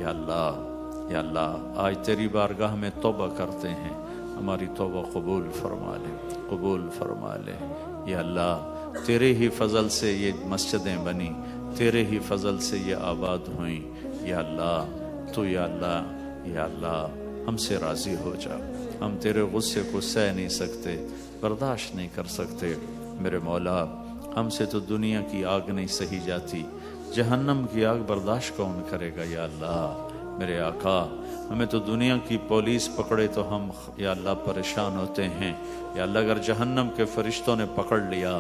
یا اللہ، یا اللہ آج تیری بارگاہ میں توبہ کرتے ہیں، ہماری توبہ قبول فرما لے، قبول فرما لے۔ یا اللہ تیرے ہی فضل سے یہ مسجدیں بنی، تیرے ہی فضل سے یہ آباد ہوئیں۔ یا اللہ تو یا اللہ ہم سے راضی ہو جا، ہم تیرے غصے کو سہ نہیں سکتے، برداشت نہیں کر سکتے۔ میرے مولا ہم سے تو دنیا کی آگ نہیں سہی جاتی، جہنم کی آگ برداشت کون کرے گا؟ یا اللہ میرے آقا ہمیں تو دنیا کی پولیس پکڑے تو ہم یا اللہ پریشان ہوتے ہیں، یا اللہ اگر جہنم کے فرشتوں نے پکڑ لیا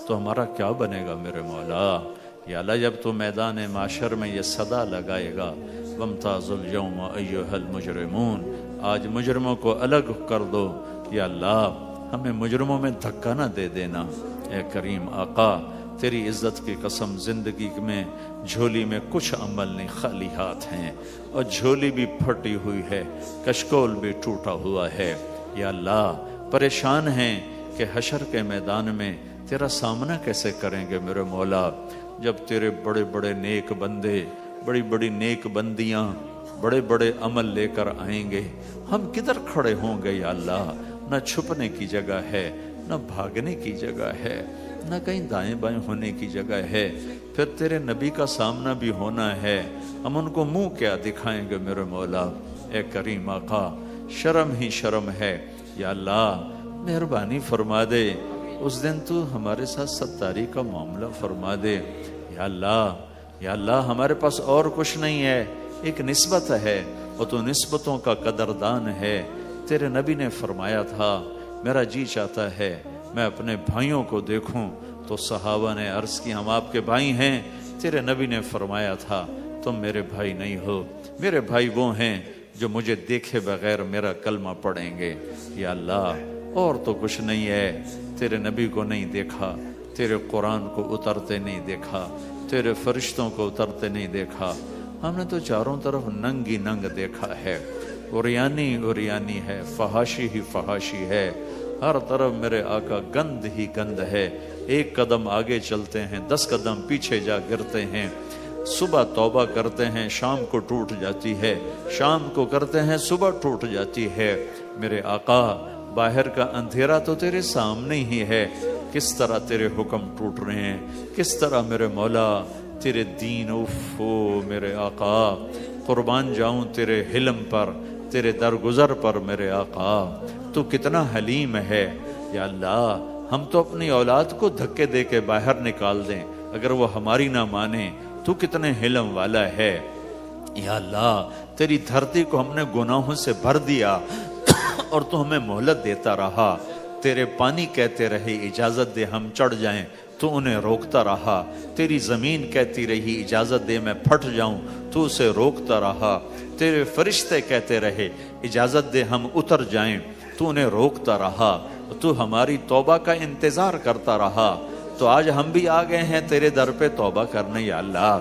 تو ہمارا کیا بنے گا میرے مولا؟ یا اللہ جب تو میدان معاشر میں یہ صدا لگائے گا وَامْتَازُوا الْيَوْمَ أَيُّهَا الْمُجْرِمُونَ، آج مجرموں کو الگ کر دو، یا اللہ ہمیں مجرموں میں دھکا نہ دے دینا۔ اے کریم آقا تیری عزت کی قسم زندگی میں جھولی میں کچھ عمل نہیں، خالی ہاتھ ہیں اور جھولی بھی پھٹی ہوئی ہے، کشکول بھی ٹوٹا ہوا ہے۔ یا اللہ پریشان ہیں کہ حشر کے میدان میں تیرا سامنا کیسے کریں گے میرے مولا، جب تیرے بڑے بڑے نیک بندے، بڑی بڑی نیک بندیاں، بڑے بڑے عمل لے کر آئیں گے، ہم کدھر کھڑے ہوں گے؟ یا اللہ نہ چھپنے کی جگہ ہے، نہ بھاگنے کی جگہ ہے۔ نہ کہیں دائیں بائیں ہونے کی جگہ ہے. پھر تیرے نبی کا سامنا بھی ہونا ہے, ہم ان کو منہ کیا دکھائیں گے میرے مولا. اے کریم آقا شرم ہی شرم ہے. یا اللہ مہربانی فرما دے, اس دن تو ہمارے ساتھ ستاری کا معاملہ فرما دے. یا اللہ ہمارے پاس اور کچھ نہیں ہے, ایک نسبت ہے, اور تو نسبتوں کا قدردان ہے. تیرے نبی نے فرمایا تھا میرا جی چاہتا ہے میں اپنے بھائیوں کو دیکھوں, تو صحابہ نے عرض کی ہم آپ کے بھائی ہیں. تیرے نبی نے فرمایا تھا تم میرے بھائی نہیں ہو, میرے بھائی وہ ہیں جو مجھے دیکھے بغیر میرا کلمہ پڑھیں گے. یا اللہ اور تو کچھ نہیں ہے, تیرے نبی کو نہیں دیکھا, تیرے قرآن کو اترتے نہیں دیکھا, تیرے فرشتوں کو اترتے نہیں دیکھا, ہم نے تو چاروں طرف ننگی ننگ دیکھا ہے. اوریانی ہے, فحاشی ہی فحاشی ہے, ہر طرف میرے آقا گند ہی گند ہے. ایک قدم آگے چلتے ہیں 10 قدم پیچھے جا گرتے ہیں. صبح توبہ کرتے ہیں شام کو ٹوٹ جاتی ہے, شام کو کرتے ہیں صبح ٹوٹ جاتی ہے. میرے آقا باہر کا اندھیرا تو تیرے سامنے ہی ہے, کس طرح تیرے حکم ٹوٹ رہے ہیں, کس طرح میرے مولا تیرے دین. اوفو میرے آقا قربان جاؤں تیرے حلم پر, تیرے درگزر پر. میرے آقا تو کتنا حلیم ہے. یا اللہ ہم تو اپنی اولاد کو دھکے دے کے باہر نکال دیں, اگر وہ ہماری نہ مانے تو کتنے حلم والا ہے. یا اللہ تیری دھرتی کو ہم نے گناہوں سے بھر دیا اور تو ہمیں مہلت دیتا رہا. تیرے پانی کہتے رہے اجازت دے ہم چڑھ جائیں, تو انہیں روکتا رہا. تیری زمین کہتی رہی اجازت دے میں پھٹ جاؤں, تو اسے روکتا رہا. تیرے فرشتے کہتے رہے اجازت دے ہم اتر جائیں, تو انہیں روکتا رہا. تو ہماری توبہ کا انتظار کرتا رہا. تو آج ہم بھی آ گئے ہیں تیرے در پہ توبہ کرنے. یا اللہ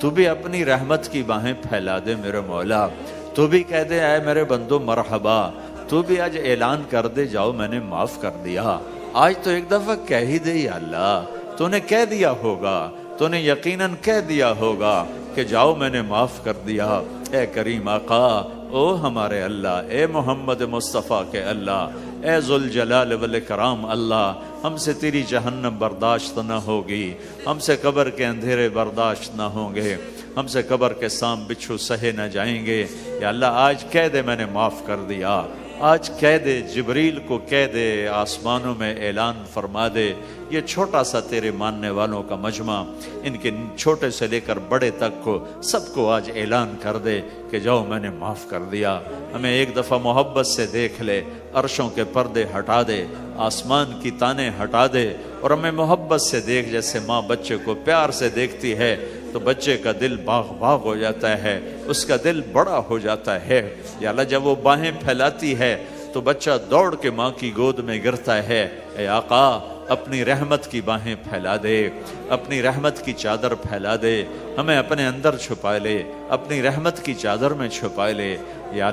تو بھی اپنی رحمت کی باہیں پھیلا دے میرے مولا, تو بھی کہہ دے اے میرے بندو مرحبا, تو بھی آج اعلان کر دے جاؤ میں نے معاف کر دیا. آج تو ایک دفعہ کہہ ہی دے یا اللہ, تو نے کہہ دیا ہوگا, تو نے یقیناً کہہ دیا ہوگا کہ جاؤ میں نے معاف کر دیا. اے کریم آقا, او ہمارے اللہ, اے محمد مصطفیٰ کے اللہ, اے ذوالجلال والاکرام اللہ, ہم سے تیری جہنم برداشت نہ ہوگی, ہم سے قبر کے اندھیرے برداشت نہ ہوں گے, ہم سے قبر کے سام بچھو سہے نہ جائیں گے. یا اللہ آج کہہ دے میں نے معاف کر دیا, آج کہہ دے, جبریل کو کہہ دے, آسمانوں میں اعلان فرما دے. یہ چھوٹا سا تیرے ماننے والوں کا مجمع, ان کے چھوٹے سے لے کر بڑے تک کو سب کو آج اعلان کر دے کہ جاؤ میں نے معاف کر دیا. ہمیں ایک دفعہ محبت سے دیکھ لے, عرشوں کے پردے ہٹا دے, آسمان کی تانے ہٹا دے, اور ہمیں محبت سے دیکھ جیسے ماں بچے کو پیار سے دیکھتی ہے تو بچے کا دل باغ باغ ہو جاتا ہے, اس کا دل بڑا ہو جاتا ہے. یا اللہ جب وہ باہیں پھیلاتی ہے تو بچہ دوڑ کے ماں کی گود میں گرتا ہے. اے آقا اپنی رحمت کی باہیں پھیلا دے, اپنی رحمت کی چادر پھیلا دے, ہمیں اپنے اندر چھپا لے, اپنی رحمت کی چادر میں چھپا لے. یا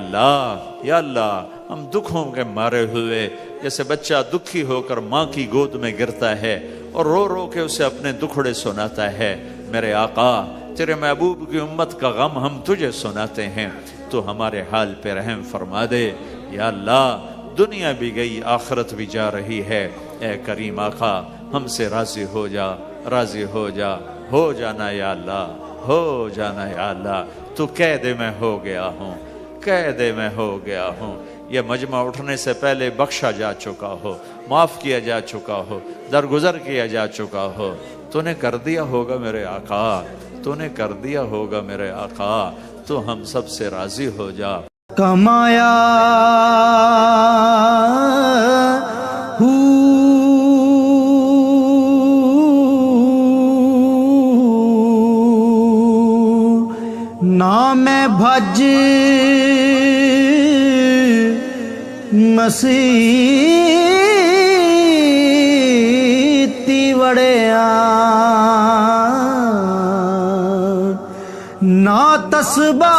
اللہ ہم دکھوں کے مارے ہوئے, جیسے بچہ دکھی ہو کر ماں کی گود میں گرتا ہے اور رو رو کے اسے اپنے دکھڑے سناتا ہے, میرے آقا تیرے محبوب کی امت کا غم ہم تجھے سناتے ہیں, تو ہمارے حال پہ رحم فرما دے. یا اللہ دنیا بھی گئی آخرت بھی جا رہی ہے, اے کریم آقا ہم سے راضی ہو جا, راضی ہو جا, ہو جانا یا اللہ, ہو جانا یا اللہ. تو کہہ دے میں ہو گیا ہوں, کہہ دے میں ہو گیا ہوں. یہ مجمع اٹھنے سے پہلے بخشا جا چکا ہو, معاف کیا جا چکا ہو, درگزر کیا جا چکا ہو. تو نے کر دیا ہوگا میرے آقا, تو نے کر دیا ہوگا میرے آقا, تو ہم سب سے راضی ہو جا. کمایا نام بھج مسیتی وڑیا نا تسبا